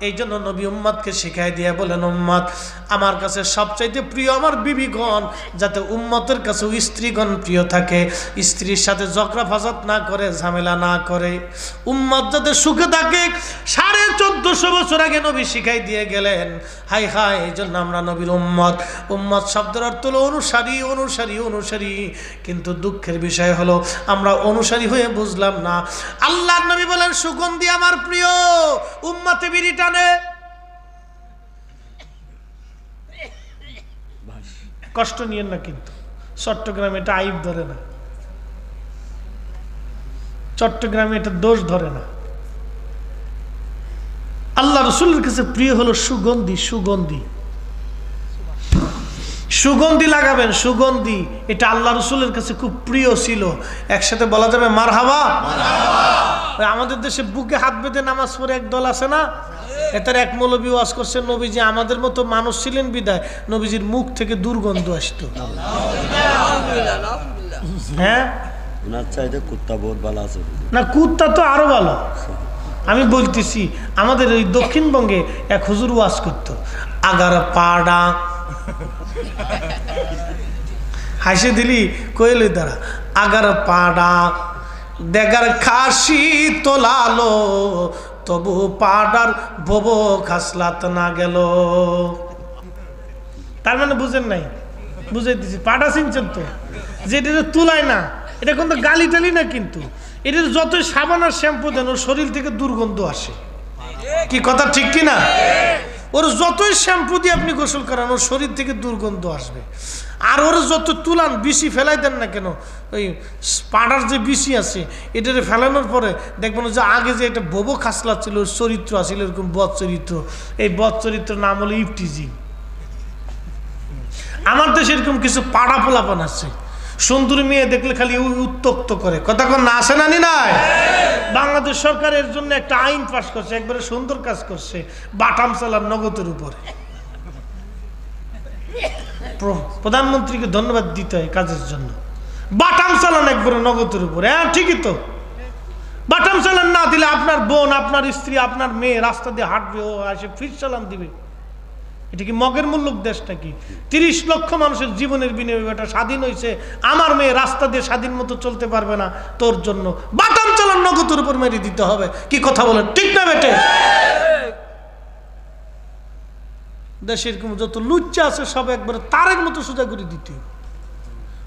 এই জন্য নবী উম্মতকে শিখাই দিয়ে বলেন, উম্মত আমার কাছে সবচাইতে প্রিয় আমার বিবিগণ, যাতে উম্মতের কাছে স্ত্রীগণ প্রিয় থাকে, স্ত্রীর সাথে ঝগড়া ফাসাদ না করে, ঝামেলা না করে, উম্মত যাতে সুখে থাকে। 1450 বছর আগে নবী শিখাই দিয়ে গেলেন। হাই হাই, এই জন্য আমরা নবীর উম্মত। উম্মত শব্দের অর্থ হলো অনুসারী, অনুসারী, অনুসারী। কিন্তু দুঃখের বিষয় হলো আমরা অনুসারী হয়ে বুঝলাম না। আল্লাহর নবী বলেন, সুগন্ধি আমার প্রিয়, উম্মতে বিড়ি টানে। কষ্ট নিয়েন না, কিন্তু চট্টগ্রামে এটা আইব ধরে না, চট্টগ্রামে এটা দোষ ধরে না। আল্লাহ রসুলের কাছে প্রিয় হলো সুগন্ধি। সুগন্ধি, সুগন্ধি লাগাবেন, সুগন্ধি। এটা আল্লাহ রসুলের কাছে খুব প্রিয় ছিল। একসাথে বলা যাবে মারহাবা। আমাদের দেশে বুকে হাত বেঁধে নামাজ পড়ে এক দল আছে না, এটার এক মৌলবী ওয়াজ করছে, নবীজি আমাদের মতো মানুষ ছিলেন বিদায় নবীজির মুখ থেকে দুর্গন্ধ আসতো। হ্যাঁ, না কুত্তা তো আরো ভালো। আমি বলতেছি, আমাদের ওই দক্ষিণবঙ্গে এক হুজুর ওয়াজ করতো, আগার পাড়া হাসি দিলি কইল দ্বারা, আগার পাড়া দেগার খাসি তোলালো, তবু পাড়ার ববো খাসলাত না গেল। তার মানে বুঝেন নাই? বুঝাই দিছি। পাড়া চিনছেন তো, যেটা তুলায় না, এটা কিন্তু গালি টালি না, কিন্তু এটার যতই সাবান আর শ্যাম্পু দেন ওর শরীর থেকে দুর্গন্ধ আসে। কি কথা ঠিক কিনা? ওর যতই শ্যাম্পু দিয়ে আপনি গোসল করান ওর শরীর থেকে দুর্গন্ধ আসবে। আর ওর যত তুলান, বিসি ফেলাই দেন না কেন, ওই পাড়ার যে বিসি আছে এটারে ফেলানোর পরে দেখবেন যে আগে যে এটা বোবো খাসলা ছিল, ওর চরিত্র আসছিল এরকম বদ চরিত্র। এই বদ চরিত্র নাম হলো ইফটিজিং। আমার দেশে এরকম কিছু পাড়া পোলাপান আছে, সুন্দরী মেয়ে দেখলে খালি উত্তক্ত করে। কথা কোন না আসে না নি নাই? বাংলাদেশ সরকার এর জন্য একটা আইন পাস করছে, একবারে সুন্দর কাজ করছে, বাটাম চালার নগদের উপরে। প্রধানমন্ত্রীকে ধন্যবাদ দিতে হয় কাজের জন্য। বাটাম চালান একবারে নগদের উপরে। হ্যাঁ ঠিকই তো, বাটাম চালান না দিলে আপনার বোন, আপনার স্ত্রী, আপনার মেয়ে রাস্তা দিয়ে হাঁটবে, ও আসে ফির চালান দিবে। এটা কি মগের মুল্লুক দেশ নাকি? 30 লক্ষ মানুষের জীবনের বিনিময়ে এটা স্বাধীন হয়েছে। আমার মেয়ে রাস্তা দিয়ে স্বাধীন মতো চলতে পারবে না, তোর জন্য বাটাম চালান নগদের উপর মেরে দিতে হবে। কি কথা বলেন, ঠিক না বেটে? দেশের যত লুচ্চা আছে সব একবারে তারের মতো সোজা করে দিতে হবে।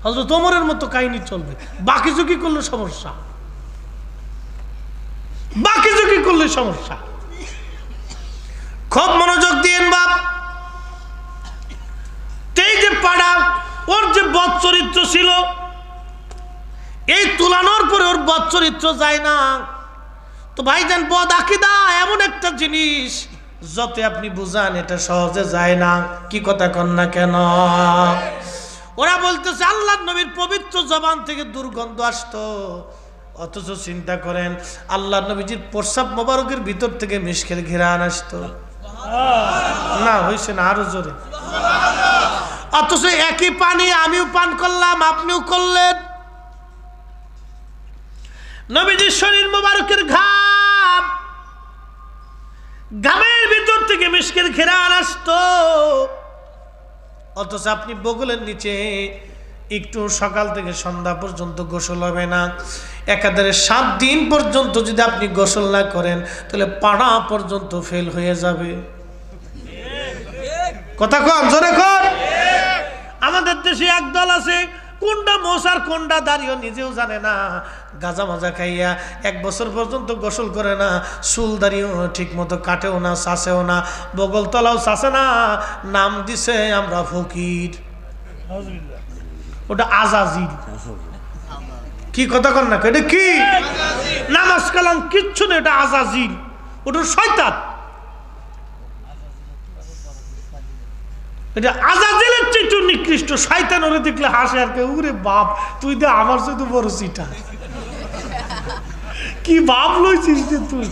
হযরত ওমরের মতো কাহিনী চলবে। বাকি ঝুঁকি করলে সমস্যা, বাকি ঝুঁকি করলে সমস্যা। খুব মনোযোগ দিয়েন বাপ। এই যে পাড়া, ওর যে বদ চরিত্র ছিল, এই তুলানোর পরে ওর বদ চরিত্র যায় না। তো ভাইজান, বদ আকীদা এমন একটা জিনিস যত আপনি বুঝান এটা সহজে যায় না। কি কথা কন না কেন? ওরা বলতেছে আল্লাহর নবীর পবিত্র জবান থেকে দুর্গন্ধ আসতো, অথচ চিন্তা করেন আল্লাহর নবীজির প্রস্রাব মোবারকের ভিতর থেকে মিশকের ঘিরান আসতো না। হয়েছে না? আরো জোরে। অথচ একই পানি আমিও পান করলাম, আপনিও করলেন। নবীজির শরীর মোবারকের ঘাম, ঘামের ভিতর থেকে মিশকের ঘিরান আসতো, অথচ আপনি বগলের নিচে একটু সকাল থেকে সন্ধ্যা পর্যন্ত গোসল হবে না। একাধারে 7 দিন পর্যন্ত যদি আপনি গোসল না করেন তাহলে পাড়া পর্যন্ত ফেল হয়ে যাবে। কথা কন, জোরে কন। আমাদের দেশে একদল আছে, কোনটা মশার কোনটা দাঁড়িয়ে নিজেও জানে না, গাঁজা মাজা খাইয়া 1 বছর পর্যন্ত গোসল করে না, চুল দাঁড়িয়েও ঠিক মতো কাটেও না, চাষেও না, বগল তলাও চাষে না, নাম দিছে আমরা ফকির। ওটা আজাজিল। কি কথা কন না? এটা কি? নামাজ কালাম কিচ্ছু না, এটা আজাজিল, ওটা শয়তান। এটা আজাজিলের চেয়ে একটু নিকৃষ্ট। শয়তান ওরে দেখলে হাসে আর কে, উরে বাপ তুই দে আমার সাথে বড় চিটা। কি বাপ লইছিস যে তুই?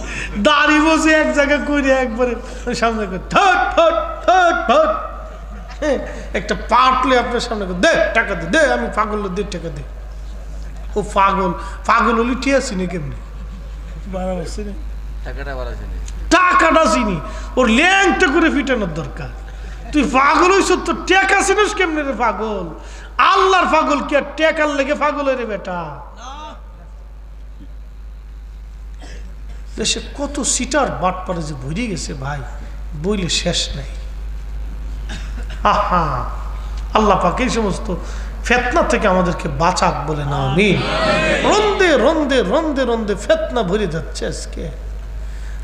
দাড়ি বসে এক জায়গায় করে একবারে সামনে করে ঠট ঠট ঠট ঠট, একটা পাটলে আপনার সামনে দে টাকা দে, দে আমি পাগল, দে টাকা দে। ও পাগল, পাগল হলি ঠিক আছে নি? কেমনি টাকাটা চিনি, ওর ল্যাংটা করে ফিটানোর দরকার। তুই পাগল হইছ, তোর টেকা চিনিস কেমনে রে পাগল? আল্লাহর পাগল কি আর টেকার লেগে পাগল রে বেটা? দেশে কত সিটার বাট পারে যে ভরে গেছে ভাই, বইলে শেষ নাই। আহা, আল্লাহ পাক এই সমস্ত ফেতনা থেকে আমাদেরকে বাঁচাক বলে না আমিন। রন্দে রন্দে রন্দে রন্দে ফেতনা ভরে যাচ্ছে আজকে।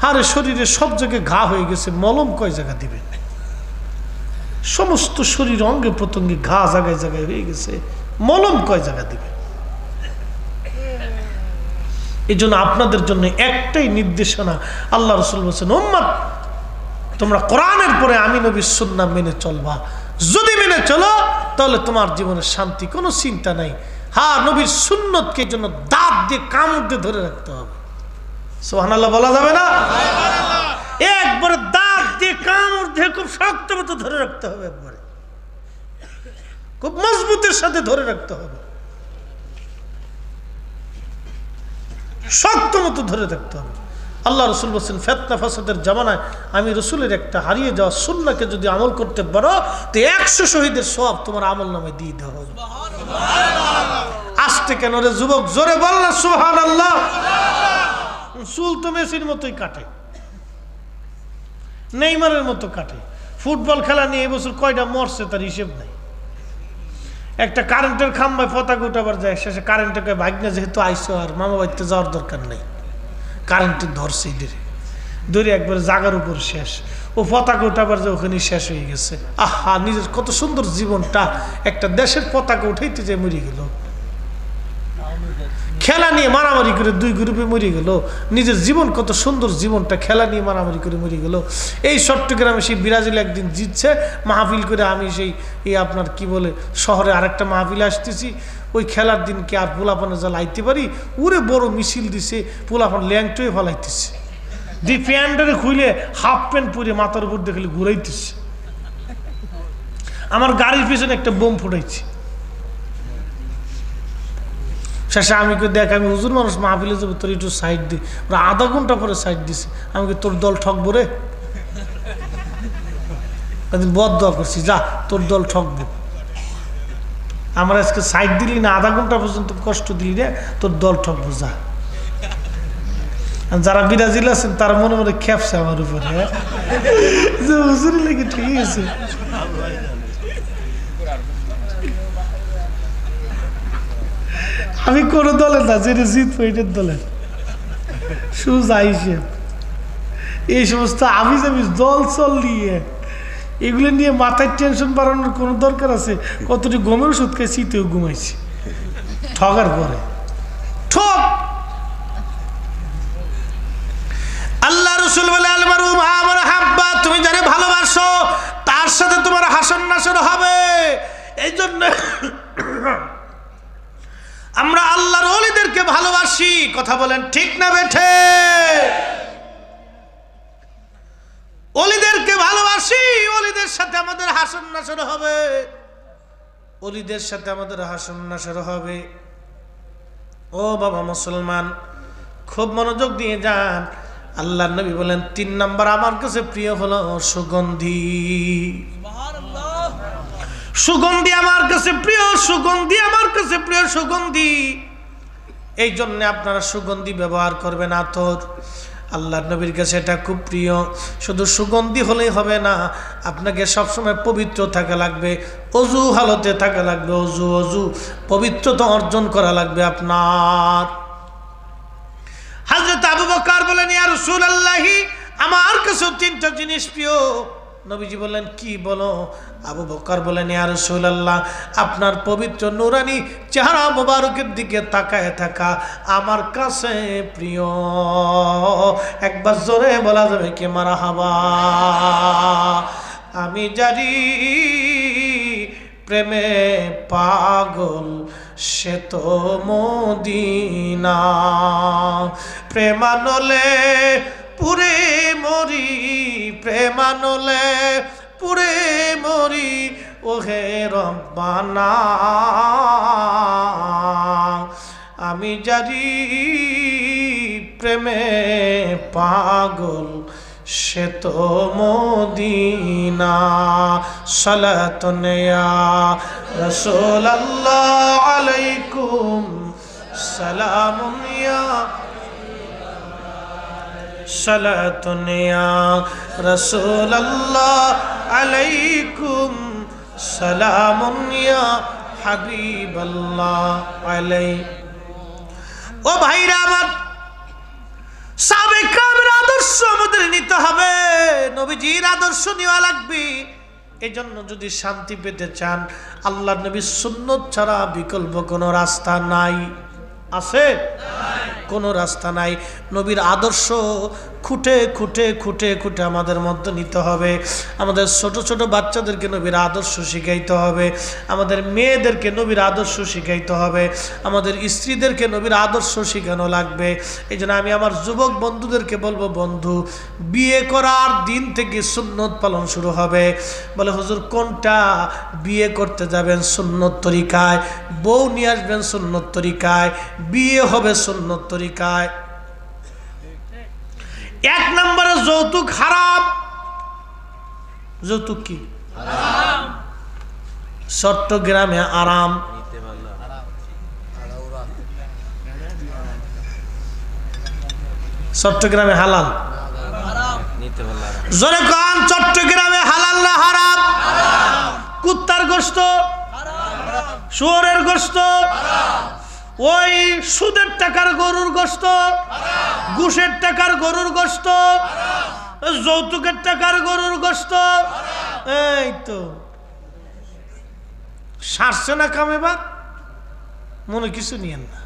আরে শরীরে সব জায়গায় ঘা হয়ে গেছে, মলম কয় জায়গা দিবে? সমস্ত শরীর অঙ্গে প্রত্যঙ্গে ঘা জায়গায় জায়গায় হয়ে গেছে, মলম কয় জায়গা দিবে? এই জন্য আপনাদের জন্য একটাই নির্দেশনা, আল্লাহ রাসূল বলেছেন, উম্মত তোমরা কোরআনের পরে আমি নবীর সুন্নাহ মেনে চলবা। যদি মেনে চলো তাহলে তোমার জীবনের শান্তি, কোনো চিন্তা নাই। হ্যাঁ, নবীর সুন্নতকে জন্য দাঁত দিয়ে কামড় দিয়ে ধরে রাখতে হবে। সুবহানাল্লাহ বলা যাবে না? একবারে দাঁত দিয়ে কামড় দিয়ে খুব শক্ত মতো ধরে রাখতে হবে, একবারে খুব মজবুতের সাথে ধরে রাখতে হবে, শক্ত মতো ধরে রাখতে হবে। আল্লাহ রসুল বলছেন, ফিতনা ফাসাদের জামানায় আমি রসুলের একটা হারিয়ে যাওয়া সুন্নাহকে যদি আমল করতে পারো তো 100 শহীদের সওয়াব তোমার আমল নামায় দিয়ে দেওয়া হবে। আসতে কেন রে যুবক, জোরে বল না সুবহানাল্লাহ। চুল তো মেসির মতোই কাটে, নেইমারের মতো কাটে। ফুটবল খেলা নিয়ে এবছর কয়টা মরছে তার হিসেব নাই। একটা কারেন্টের খাম্বায় পতাকা উঠাবার যায়, শেষে কারেন্টকে ভাগনা যেহেতু আইসো আর মামা বাড়িতে যাওয়ার দরকার নেই, কারেন্টের ধরছে ধরে একবার জাগার উপর শেষ। ও পতাকা উঠাবার যে ওখানে শেষ হয়ে গেছে। আহা, নিজের কত সুন্দর জীবনটা একটা দেশের পতাকা উঠাইতে যে মরে গেল। খেলা নিয়ে মারামারি করে 2 গ্রুপে মরে গেল। নিজের জীবন কত সুন্দর জীবনটা খেলা নিয়ে মারামারি করে মরে গেল। এই চট্টগ্রামে সেই ব্রাজিল একদিন জিতছে, মাহফিল করে আমি সেই আপনার কি বলে শহরে আরেকটা মাহফিলে আসতেছি। ওই খেলার দিন কি আর পোলাপানে যা লাইতে পারি, উরে বড় মিছিল দিছে, পোলাপান ল্যাংটোয়ে ফলাইতেছে, দি প্যান্ডারে খুলে হাফ প্যান্ট পরে মাথার উপর দেখলে ঘুরাইতেছে। আমার গাড়ির পিছনে একটা বোম ফুটাইছে। শেষে আমি দেখ, আমি হুজুর মানুষ, মাহফিলে যাবো, তোর একটু সাইড দিই। ওরা আধা ঘন্টা পরে সাইড দিছে। আমি তোর দল ঠকবো রে, বদদোয়া করছি, যা তোর দল ঠকবো। আমার আজকে সাইড দিলি না, আধা ঘন্টা পর্যন্ত কষ্ট দিলি রে, তোর দল ঠকবো, যা। যারা বিরাজিল আছেন তারা মনে মনে খেপছে আমার উপরে, হুজুর লেগে ঠিক আছে। আমি কোন দলের না, যেটা জিতবো এটার দলের সুজা হিসেব। এই সমস্ত আমি দল চল নিয়ে এগুলো নিয়ে মাথায় টেনশন বাড়ানোর কোনো দরকার আছে? কতটি গমের ওষুধ খেয়ে শীতেও ঘুমাইছি ঠগার পরে। ঠক আল্লাহ রসুল বলে তুমি যারে ভালোবাসো তার সাথে তোমার হাসন নাসর হবে। এই জন্য আমরা আল্লাহর ওলিদেরকে ভালোবাসি। কথা বলেন ঠিক না বেঠে? ওলিদেরকে ভালোবাসি, ওলিদের সাথে আমাদের হাসন নাসর হবে, ওলিদের সাথে আমাদের হাসন নাসর হবে। ও বাবা মুসলমান, খুব মনোযোগ দিয়ে যান। আল্লাহর নবী বলেন 3 নাম্বার আমার কাছে প্রিয় হলো সুগন্ধি। সুগন্ধি আমার কাছে প্রিয়, সুগন্ধি আমার কাছে প্রিয়, সুগন্ধি। এই জন্য আপনারা সুগন্ধি ব্যবহার করবেন। আতর আল্লাহর নবীর কাছে এটা খুব প্রিয়। শুধু সুগন্ধি হলেই হবে না, আপনাকে সবসময় পবিত্র থাকা লাগবে, অজু হালতে থাকা লাগবে, অজু পবিত্রতা অর্জন করা লাগবে আপনার। হযরত আবু বকর বলেন, ইয়া রাসূলুল্লাহি আমার কাছে 3টা জিনিস প্রিয়। নবীজি বললেন, কি বলো? আবু বকর বলেন, ইয়া রাসূলুল্লাহ আপনার পবিত্র নূরানি চেহারা মোবারকের দিকে তাকায় থাকা আমার কাছে প্রিয়। একবার জোরে বলা যাবে কি মারহাবা? আমি জানি প্রেমে পাগল সে তো মদিনা, প্রেমানলে পুরে মরি, প্রেমানলে পুরে মরি, ওহে রব্বানা। আমি জানি প্রেমে পাগল সে তো মদিনা। সালাতুন ইয়া রাসূলুল্লাহ আলাইকুম সালামুন ইয়া, সালাতুন ইয়া রাসূলুল্লাহ আলাইকুম সালামুন ইয়া হাবিবাল্লাহ আলাই। ও ভাইরা আমার, সাহাবায়ে কেরামের আদর্শ আমাদের নিতে হবে, নবীজির আদর্শ নেওয়া লাগবে। এই জন্য যদি শান্তি পেতে চান, আল্লাহর নবীর সুন্নত ছাড়া বিকল্প কোনো রাস্তা নাই। আছে? কোনো রাস্তা নাই। নবীর আদর্শ খুঁটে খুঁটে খুঁটে খুঁটে আমাদের মধ্যে নিতে হবে। আমাদের ছোট ছোট বাচ্চাদেরকে নবীর আদর্শ শিখাইতে হবে, আমাদের মেয়েদেরকে নবীর আদর্শ শিখাইতে হবে, আমাদের স্ত্রীদেরকে নবীর আদর্শ শেখানো লাগবে। এই জন্য আমি আমার যুবক বন্ধুদেরকে বলবো, বন্ধু বিয়ে করার দিন থেকে সুন্নত পালন শুরু হবে। বলে হুজুর কোনটা? বিয়ে করতে যাবেন সুন্নত তরিকায়, বউ নিয়ে আসবেন সুন্নত তরিকায়, বিয়ে হবে সুন্নত তরিকায়। 1 নম্বরে যৌতুক হারাম। যৌতুক কি? হারাম। চট্টগ্রামে আরাম, চট্টগ্রামে হালাল। জোরে কান, চট্টগ্রামে হালাল না হারাম? কুত্তার গোশত, শুয়োরের গোশত, ওই সুদের টাকার গরুর গোশত, ঘুষের টাকার গরুর গোশত, যৌতুকের টাকার গরুর গোশত, এই তো সারছে না কামে। বা মনে কিছু নিয়েন না।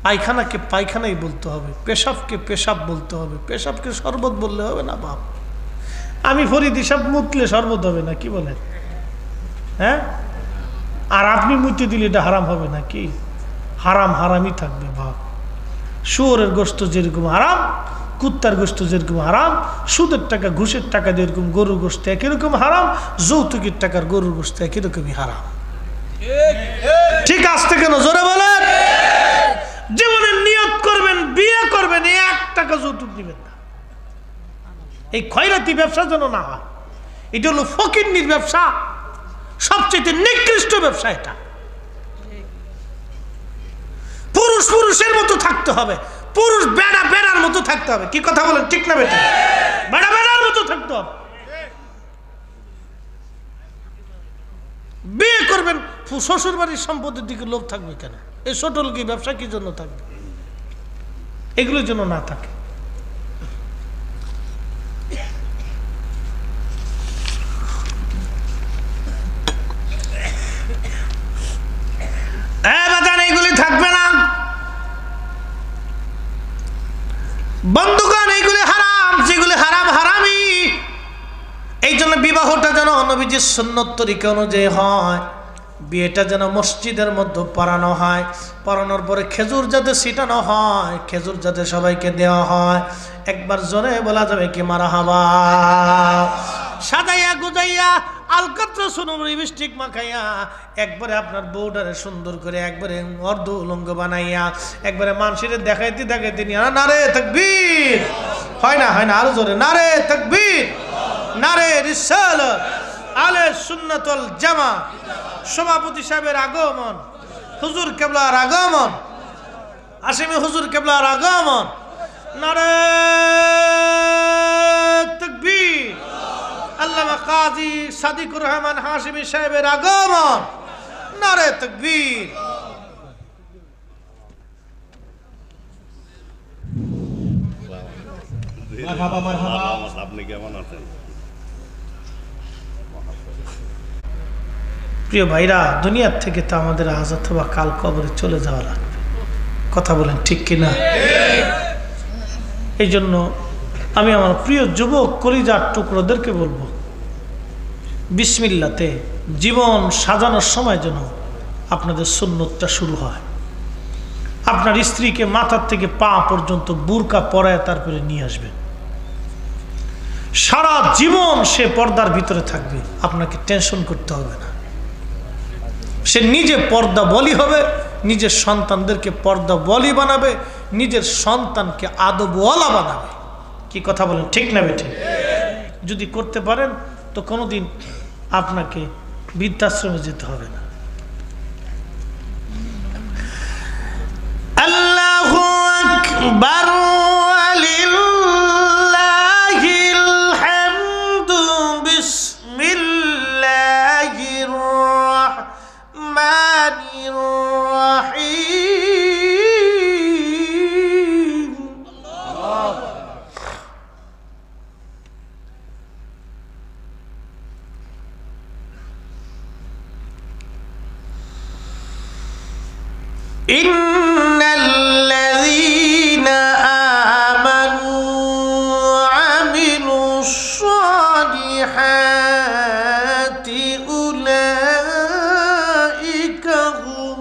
পায়খানাকে পায়খানাই বলতে হবে, পেশাবকে পেশাব বলতে হবে, পেশাবকে শরবত বললে হবে না বাপ। আমি ফরিদ হিসাব মুতলে শরবত হবে না, কি বলেন? হ্যাঁ, আর আপনি মুতে দিলে এটা হারাম হবে না? কি হারাম হারামই থাকবে বাপ। শুয়োরের গোশত যেরকম হারাম, কুত্তার গোশত যেরকম হারাম, সুদের টাকা ঘুষের টাকা যেরকম গরুর গোশত একই রকম হারাম, যৌতুকের টাকার গরুর গোশত একই রকমই হারাম। ঠিক আসতে কেন জোরে বলেন? জীবনে নিয়ত করবেন বিয়ে করবেন, 1 টাকা যৌতুক দিবেন না। এই খয়রাতি ব্যবসা যেন না হয়। এটা হলো ফকিন্নির ব্যবসা, সবচেয়ে নিকৃষ্ট ব্যবসা এটা। পুরুষ পুরুষের মতো থাকতে হবে, পুরুষ বেড়া বেড়ার মতো থাকতে হবে। কি কথা বলেন, ঠিক না বেটা? বেড়া বেড়ার মতো থাকতে হবে। বিয়ে করবেন, শ্বশুর বাড়ির সম্পদের দিকে লোভ থাকবে কেন? এই ছোট লোক ব্যবসা কি জন্য থাকবে? এগুলোর জন্য না থাকে। এইগুলি থাকবে না বন্ধুগণ, এইগুলি হারাম। যেগুলি হারাম হারামি। এই জন্য বিবাহটা যেন নবীজির সুন্নত তরিকা অনুযায়ী হয়। বিয়েটা যেন মসজিদের মধ্যে পড়ানো হয়, পড়ানোর পরে খেজুর যাতে ছিটানো হয়, খেজুর যাতে সবাইকে দেওয়া হয়। একবার জোরে বলা যাবে কি মারহাবা। সাজাইয়া গুজাইয়া আলকাত্রা সোনামণি মিষ্টিক মাখাইয়া একবারে আপনার বউটারে সুন্দর করে একবারে অর্ধ উলঙ্গ বানাইয়া একবারে মানুষের দেখাইতে দেখাইতে নিয়ে নারে তাকবীর। হয় না, হয় না, আরো জোরে নারে তাকবীর, নারে রিসালাত, আলে সুন্নাত ওয়াল জামাত। সভাপতি সাহেবের আগমন, হুজুর কেবলার আগমন, হাশিমি হুজুর কেবলার আগমন, নারে তাকবীর। আল্লামা কাজী সাদিকুর রহমান হাশিমি সাহেবের আগমন, নারে তাকবীর। মারহাবা মারহাবা। আপনি কেমন আছেন? প্রিয় ভাইরা, দুনিয়ার থেকে তো আমাদের আজ অথবা কাল কবরে চলে যাওয়া লাগবে। কথা বলেন ঠিক কিনা? এই জন্য আমি আমার প্রিয় যুবক কলিজার টুকরোদেরকে বলবো, বিসমিল্লাতে জীবন সাজানোর সময় যেন আপনাদের সুন্নতটা শুরু হয়। আপনার স্ত্রীকে মাথার থেকে পা পর্যন্ত বুরকা পরায় তারপরে নিয়ে আসবেন। সারা জীবন সে পর্দার ভিতরে থাকবে, আপনাকে টেনশন করতে হবে না। সে নিজে পর্দা বলি হবে, নিজের সন্তানদেরকে পর্দা বলি বানাবে, নিজের সন্তানকে আদবওয়ালা বানাবে। কি কথা বলেন, ঠিক না বেঠিক? যদি করতে পারেন তো কোনোদিন আপনাকে বৃদ্ধাশ্রমে যেতে হবে না। আল্লাহু আকবার, ওয়ালিল্লাহিল হামদু, বিসমিল্লাহির রাহমানির রাহিম। ইন্নাল্লাযীনা আমানু ওয়া আমিলুস সালিহাতি উলাইকা হুম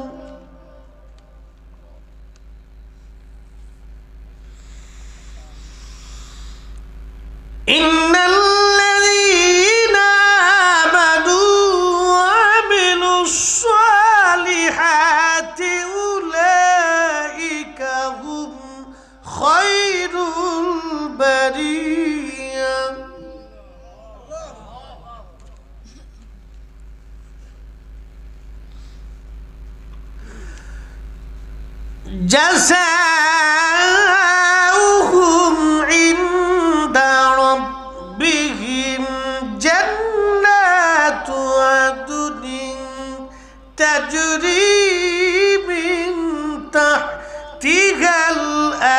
ইন্নাল্লাযীনা আমানু ওয়া আমিলুস সালিহাতি উলাইকা হুম খায়রুল বারিয়া। জাযাউহুম ইনদা রাব্বিহিম জান্নাতু আদনিন তাজরি মিন তাহতিহাল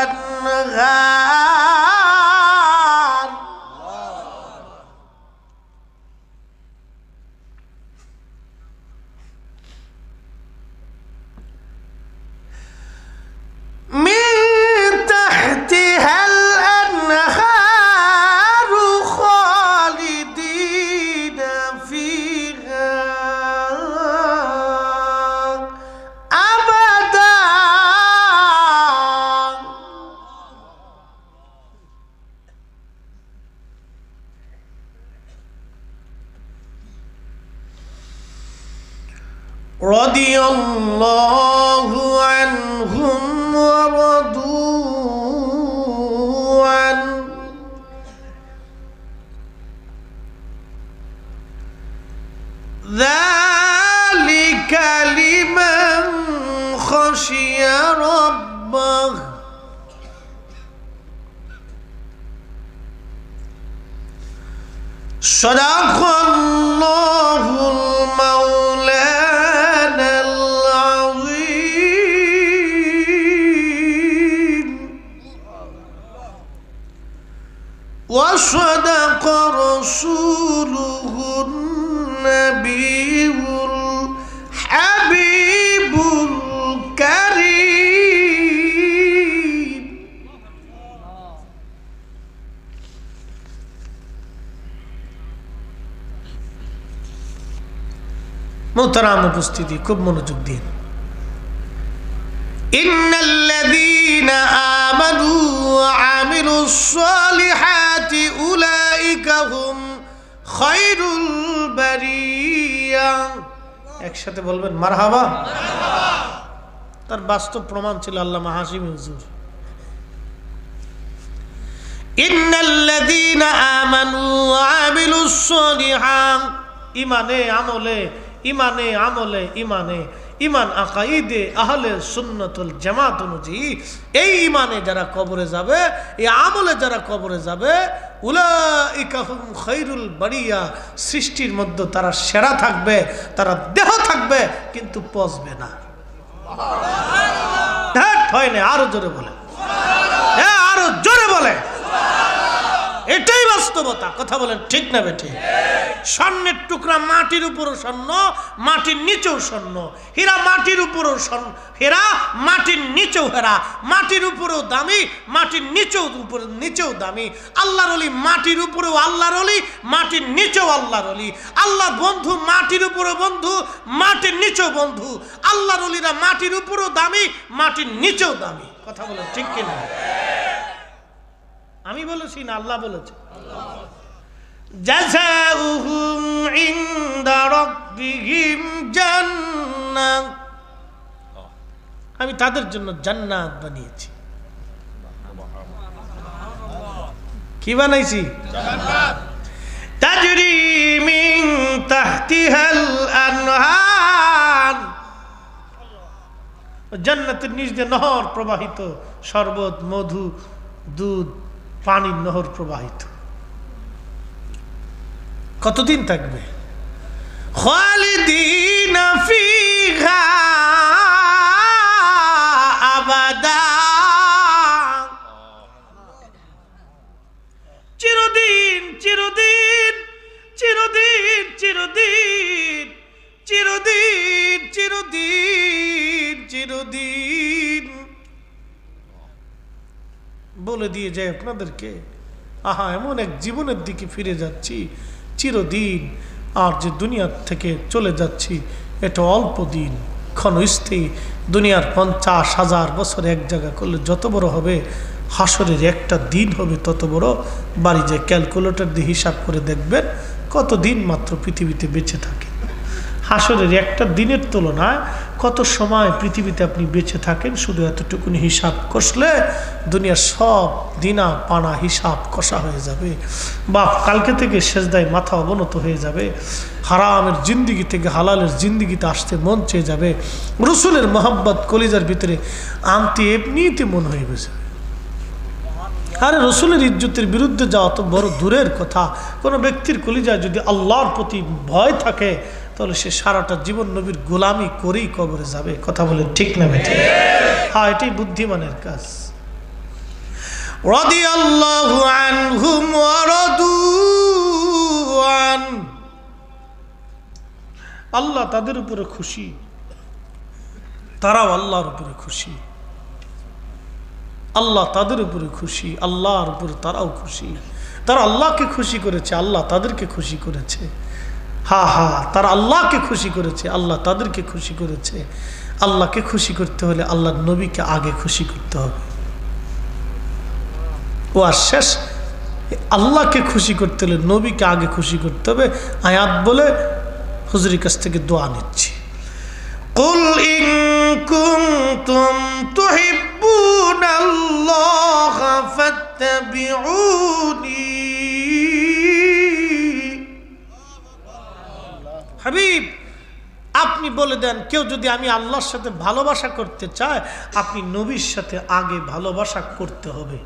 আনহার। من تحتها الأنهار خالدين فيها أبدا. رضي الله عنهم ورضوا عنه ربه صدق الله المولانا العظيم وصدق رسوله النبي الحبيب الكريم محترم উপস্থিতি খুব মনোযোগ দিন إن الذين آمنوا وعملوا الصالحات أولئك هم خير البرية একসাথে বলবেন মারহাবা তার বাস্তব প্রমাণ ছিল আল্লামা হাশিমি হুজুর إن الذين آمنوا وعملوا الصالحات ইমানে আমলে ইমান আকাইদে আহলে সুন্নাতুল জামাত অনুযায়ী এই ইমানে যারা কবরে যাবে এই আমলে যারা কবরে যাবে উলাইকা হুম খায়রুল বারিয়া সৃষ্টির মধ্যে তারা সেরা থাকবে তারা দেহ থাকবে কিন্তু পচবে না হয় না আরো জোরে বলে হ্যাঁ আরো জোরে বলে এটাই বাস্তবতা কথা বলেন ঠিক না বেঠিক স্বর্ণের টুকরা মাটির উপরও স্বর্ণ মাটির নিচেও স্বর্ণ হীরা মাটির উপরও হীরা মাটির নিচেও হীরা মাটির উপরেও দামি মাটির নিচেও দামি আল্লাহর ওলি মাটির উপরেও আল্লাহর ওলি মাটির নিচেও আল্লাহর ওলি আল্লাহর বন্ধু মাটির উপরেও বন্ধু মাটির নিচেও বন্ধু আল্লাহর ওলিরা মাটির উপরেও দামি মাটির নিচেও দামি কথা বলেন ঠিক কিনা আমি বলেছি না আল্লাহ বলেছে জাযাউহুম ইনদা রাব্বিহিম জান্নাহ আমি তাদের জন্য জান্নাত বানিয়েছি কি বানাইছি জান্নাত তাজরি মিন তাহতিহাল আনহার জান্নাতের নিচ দিয়ে নহর প্রবাহিত শরবত মধু দুধ পানির নহর প্রবাহিত কতদিন থাকবে খালিদিনা ফিহা আবাদা চিরদিন চিরদিন চিরদিন চিরদিন চিরদিন চিরদিন চিরদিন বলে দিয়ে যায় আপনাদেরকে আহা এমন এক জীবনের দিকে ফিরে যাচ্ছি চিরদিন আর যে দুনিয়া থেকে চলে যাচ্ছি এটা অল্প দিন ক্ষণস্থায়ী দুনিয়ার 50,000 বছর এক জায়গা করলে যত বড় হবে হাসরের একটা দিন হবে তত বড় বাড়ি যে ক্যালকুলেটর দিয়ে হিসাব করে দেখবেন কত দিন মাত্র পৃথিবীতে বেঁচে থাকে হাসরের একটা দিনের তুলনায় কত সময় পৃথিবীতে আপনি বেঁচে থাকেন শুধু এতটুকুনি হিসাব কষলে দুনিয়ার সব দিনা পানা হিসাব কষা হয়ে যাবে বাপ কালকে থেকে সেজদায় মাথা অবনত হয়ে যাবে হারামের জিন্দিগি থেকে হালালের জিন্দিগিতে আসতে মন চেয়ে যাবে রসুলের মোহাব্বত কলিজার ভিতরে আনতে এমনিতে মন হয়ে গেছে আরে রসুলের ইজ্জতের বিরুদ্ধে যাওয়া তো বড় দূরের কথা কোনো ব্যক্তির কলিজায় যদি আল্লাহর প্রতি ভয় থাকে তাহলে সে সারাটা জীবন নবীর গোলামি করেই কবরে যাবে কথা বলে ঠিক না বেঠে হ্যাঁ এটাই বুদ্ধিমানের কাজ রাদিয়াল্লাহু আনহুম ওয়া রাদু আন আল্লাহ তাদের উপরে খুশি তারাও আল্লাহর উপরে খুশি আল্লাহ তাদের উপরে খুশি আল্লাহর উপরে তারাও খুশি তারা আল্লাহকে খুশি করেছে আল্লাহ তাদেরকে খুশি করেছে তারা আল্লাহকে খুশি করেছে আল্লাহ তাদেরকে খুশি করেছে আল্লাহকে খুশি করতে হলে আল্লাহর নবীকে আগে খুশি করতে হবে ও আর শেষ আল্লাহকে খুশি করতে হলে নবীকে আগে খুশি করতে হবে আয়াত বলে হুজুরের কাছ থেকে দোয়া নিচ্ছি কুল ইন কুনতুম তুহিব্বুনাল্লাহা ফাত্তাবিউনি হাবিব আপনি বলে বলে দেন কেউ যদি আমি আল্লাহর সাথে ভালোবাসা করতে চায় আপনি নবীর সাথে আগে ভালোবাসা করতে হবে।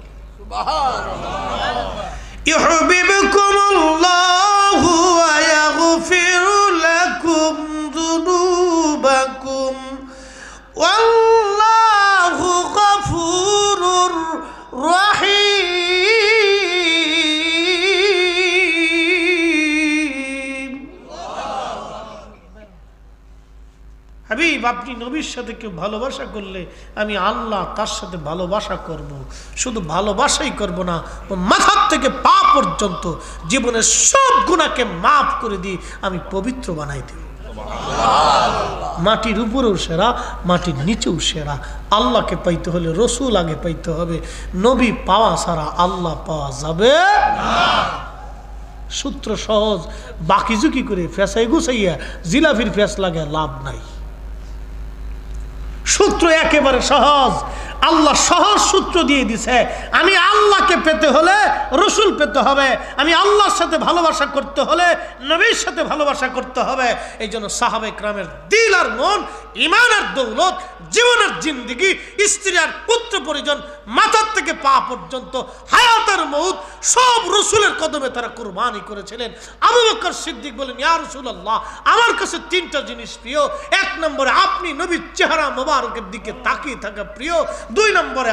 ইউহিব্বুকুমুল্লাহু ওয়া ইয়াগফির লাকুম যুনুবাকুম ওয়াল্লাহু গফুরুর রহিম। হাবিব আপনি নবীর সাথে কেউ ভালোবাসা করলে আমি আল্লাহ তার সাথে ভালোবাসা করব। শুধু ভালোবাসাই করব না, ও মাথার থেকে পা পর্যন্ত জীবনের সব গুনাহকে মাফ করে দিয়ে আমি পবিত্র বানাই দেব। মাটির উপরেও সেরা, মাটির নিচেও সেরা। আল্লাহকে পাইতে হলে রসুল আগে পাইতে হবে। নবী পাওয়া ছাড়া আল্লাহ পাওয়া যাবে না। সূত্র সহজ, বাকি ঝুঁকি করে ফেসাই গুছাইয়া জিলাফির ফেস লাগে লাভ নাই। সূত্র একেবারে সহজ, আল্লাহ সহজ সূত্র দিয়ে দিছে। আমি আল্লাহকে পেতে হলে রসুল পেতে হবে, আমি আল্লাহর সাথে ভালোবাসা করতে হলে নবীর সাথে ভালোবাসা করতে হবে। এই জন্য সাহাবে কেরামের দিল আর মন, ঈমান আর দৌলত, জীবনের জিন্দেগি, স্ত্রী আর পুত্র পরিজন, মাথার থেকে পা পর্যন্ত, হায়াত আর মউত সব রসুলের কদমে তারা কুরবানি করেছিলেন। আবু বকর সিদ্দিক বলেন, ইয়া রাসূলুল্লাহ, আমার কাছে তিনটা জিনিস প্রিয়। এক নম্বরে আপনি নবীর চেহারা মোবারকের দিকে তাকিয়ে থাকা প্রিয়। দুই নম্বরে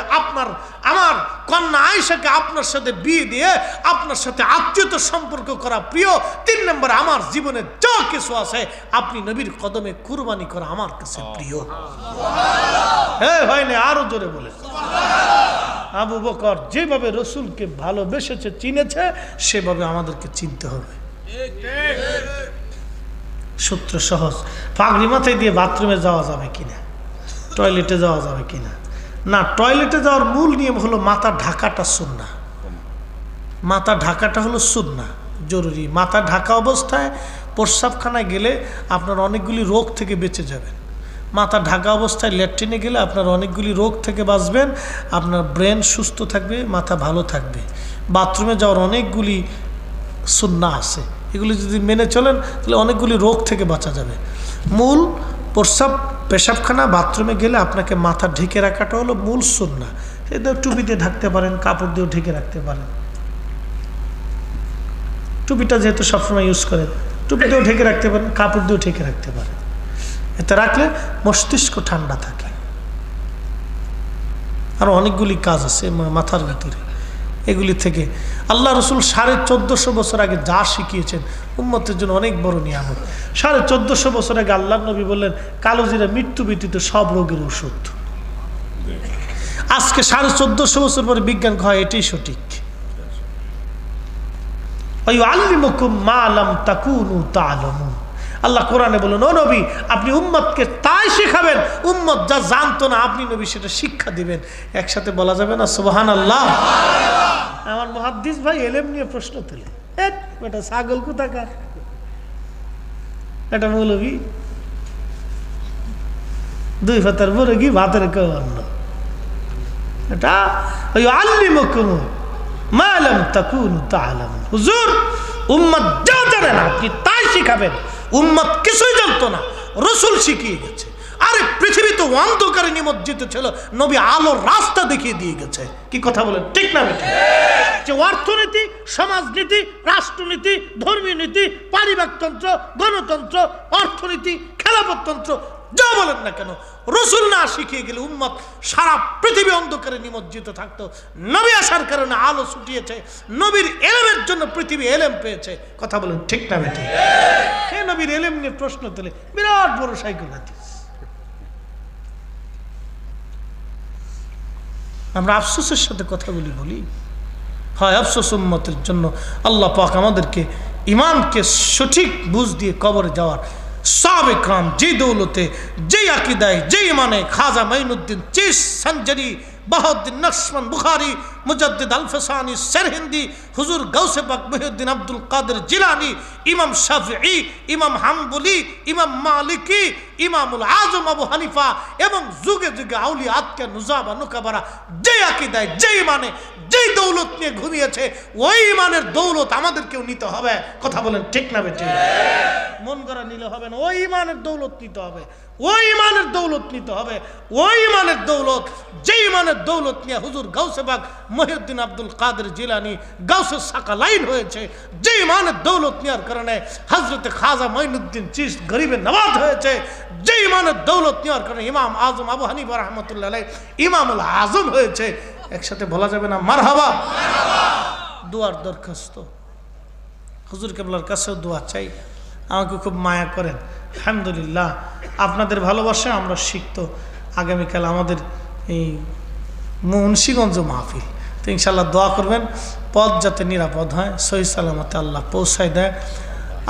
আমার কন্যা আয়েশাকে আপনার সাথে বিয়ে দিয়ে আপনার সাথে আত্মীয়তার সম্পর্ক করা প্রিয়। তিন নম্বরে আমার জীবনে যা কিছু আছে আপনি নবীর কদমে কুরবানি করা আমার কাছে প্রিয়। হ্যাঁ হয়নি, আরো জোরে বলে। আবু বকর যেভাবে রসুলকে ভালোবেসেছে, চিনেছে, সেভাবে আমাদেরকে চিনতে হবে। সূত্র সহজ, পাগড়ি মাথায় দিয়ে বাথরুমে যাওয়া যাবে কিনা, টয়লেটে যাওয়া যাবে কিনা? না, টয়লেটে যাওয়ার মূল নিয়ম হলো মাথা ঢাকাটা সুন্নাহ। মাথা ঢাকাটা হলো সুন্নাহ, জরুরি। মাথা ঢাকা অবস্থায় প্রস্রাবখানায় গেলে আপনার অনেকগুলি রোগ থেকে বেঁচে যাবেন। মাথা ঢাকা অবস্থায় ল্যাট্রিনে গেলে আপনার অনেকগুলি রোগ থেকে বাঁচবেন, আপনার ব্রেন সুস্থ থাকবে, মাথা ভালো থাকবে। বাথরুমে যাওয়ার অনেকগুলি সুন্নাহ আছে, এগুলি যদি মেনে চলেন তাহলে অনেকগুলি রোগ থেকে বাঁচা যাবে। মূল পেশাবখানা, বাথরুমে গেলে আপনাকে মাথা ঢেকে রাখাটা হলো মূল সুন্নাহ। এটা টুপি দিয়ে ঢাকতে পারেন, কাপড় দিয়েও ঢেকে রাখতে পারেন। টুপিটা যেহেতু সবসময় ইউজ করেন, টুপি দিয়েও ঢেকে রাখতে পারেন, কাপড় দিয়েও ঢেকে রাখতে পারেন। এতে রাখলে মস্তিষ্ক ঠান্ডা থাকে। আর অনেকগুলি কাজ আছে মাথার ভিতরে, এগুলি থেকে আল্লাহ রসুল 1450 বছর আগে যা শিখিয়েছেন উম্মতের জন্য অনেক বড় নিয়ামত। 1450 বছর আগে আল্লাহ নবী বললেন কালো জিরা মৃত্যু ব্যতীত সব রোগের ওষুধ। আজকে 1450 বছর পরে বিজ্ঞান কয় এটাই সঠিক। ওয়ায়ুআল্লিমুকুম মা লাম তাকুনু তা'লামুন। আল্লাহ কোরআনে বলেন, ও নবী আপনি উম্মতকে তাই শেখাবেন উম্মত যা জানতো না, আপনি নবী সেটা শিক্ষা দিবেন। একসাথে বলা যাবে না সুবহানাল্লাহ? আমার মুহাদ্দিস ভাই এলেম নিয়ে প্রশ্ন তোলে, এটা ছাগল কোথাকার, এটা মৌলবী, দুই ফাতার মুরগি ভাতের কেউ অন্য। এটা ওয়ায়ুআল্লিমুকুম মা লাম তাকুনু তা'লামুন। হুজুর উম্মত যা জানে না আপনি তাই শিখাবেন। উম্মত কিছুই জানতো না, রসুল শিখিয়ে গেছে। আরে পৃথিবী তো অন্ধকারে নিমজ্জিত ছিল, নবী আলোর রাস্তা দেখিয়ে দিয়ে গেছে। কি কথা বলেন, ঠিক না বেঠিক? যে অর্থনীতি, সমাজনীতি, রাষ্ট্রনীতি, ধর্মীয় নীতি, পারিবারিকতন্ত্র, গণতন্ত্র, অর্থনীতি, খেলাফততন্ত্র যা বলেন না কেন, রসুল না শিখিয়ে গেলে উম্মত সারা পৃথিবী অন্ধকারে নিমজ্জিত থাকতো। নবী আসার কারণে আলো ছুটিয়েছে, নবীর এলেমের জন্য পৃথিবী এলেম পেয়েছে। কথা বলেন ঠিক না বেঠিক? হে নবীর এলেম নিয়ে প্রশ্ন তোলে, বিরাট বড় সাইকোপ্যাথিস। আমরা আফসোসের সাথে কথাগুলি বলি, হয় আফসোস উম্মতের জন্য। আল্লাহ পাক আমাদেরকে ইমানকে সঠিক বুঝ দিয়ে কবরে যাওয়ার সাহাবে کرام যে দৌলতে, যে আকীদায়, যে ইমানে খাজা মাইনুদ্দিন চিশ সঞ্জারি বাহাউদ্দিন নকশবন্দ বুখারী, মুজাদ্দিদ আল ফসানি সেরহিন্দি, হুজুর গাউসে পাক মহিউদ্দিন আব্দুল কাদের জিলানী, ইমাম শাফিঈ, ইমাম হাম্বলি, ইমাম মালিকি, ইমামুল আজম আবু হানিফা এবং যুগে যুগে আউলিয়া আতকে নুজাবা নুকাবারা যে আকীদায়, যে ইমানে, যে দৌলত নিয়ে ঘুমিয়েছে, ওই ইমানের দৌলত আমাদেরকেও নিতে হবে। কথা বলেন ঠিক না বেঠিক? মন করা নিলে হবে না, ওই ইমানের দৌলত নিতে হবে, ওই ইমানের দৌলত নিতে হবে, ওই ইমানের দৌলত, যে ইমানের দৌলত নিয়ে হুজুর গাউসে পাক মহিউদ্দিন আব্দুল কাদের জিলানী গাউসে সাকালাইন হয়েছে, যে ইমানের দৌলত নেওয়ার কারণে হযরতে খাজা মঈনুদ্দিন চিশতি গরিবে নওয়াজ হয়েছে, যে ইমানের দৌলত নেওয়ার কারণে ইমাম আজম আবু হানিফা রাহমাতুল্লাহ আলাইহি ইমামুল আজম হয়েছে। একসাথে বলা যাবে না মারহাবা? দোয়ার দরখাস্ত, হুজুর কেবলার কাছেও দোয়া চাই। আমাকে খুব মায়া করেন, আলহামদুলিল্লাহ আপনাদের ভালোবাসা আমরা শিখত। আগামীকাল আমাদের এই মুন্সিগঞ্জ মাহফিল, তো ইনশাল্লাহ দোয়া করবেন পথ যাতে নিরাপদ হয়, সহি সালামতে আল্লাহ পৌঁছায় দেয়।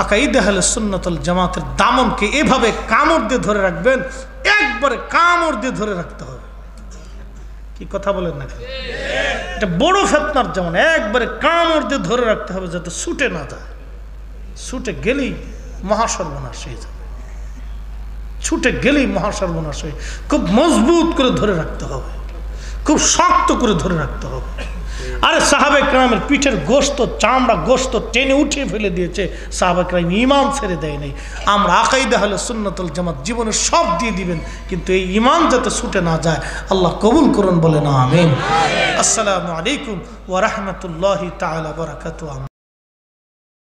আকাইদে আহলে সুন্নাতুল জামাতের দামনকে এভাবে কামড় দিয়ে ধরে রাখবেন, একবারে কামড় দিয়ে ধরে রাখতে হবে। কি কথা বলেন না? এটা বড় ফিতনার যেমন একবারে কামড় দিয়ে ধরে রাখতে হবে যাতে ছুটে না যায়। ছুটে গেলেই মহাসর্বনাশ হয়ে যাবে, ছুটে গেলেই মহাসর্বনাশ হয়ে, খুব মজবুত করে ধরে রাখতে হবে, খুব শক্ত করে ধরে রাখতে হবে। আরে সাহাবে কেরামের পিঠের গোশত, চামড়া গোশত টেনে উঠিয়ে ফেলে দিয়েছে, সাহাবে কেরাম ইমান ছেড়ে দেয় নাই। আমরা আকাইদে আহলে সুন্নাতুল জামাত জীবনে সব দিয়ে দিবেন, কিন্তু এই ইমান যাতে ছুটে না যায় আল্লাহ কবুল করুন, বলে না আমিন। আসসালামু আলাইকুম ওয়া রাহমাতুল্লাহি তাআলা ওয়া বারাকাতুহু।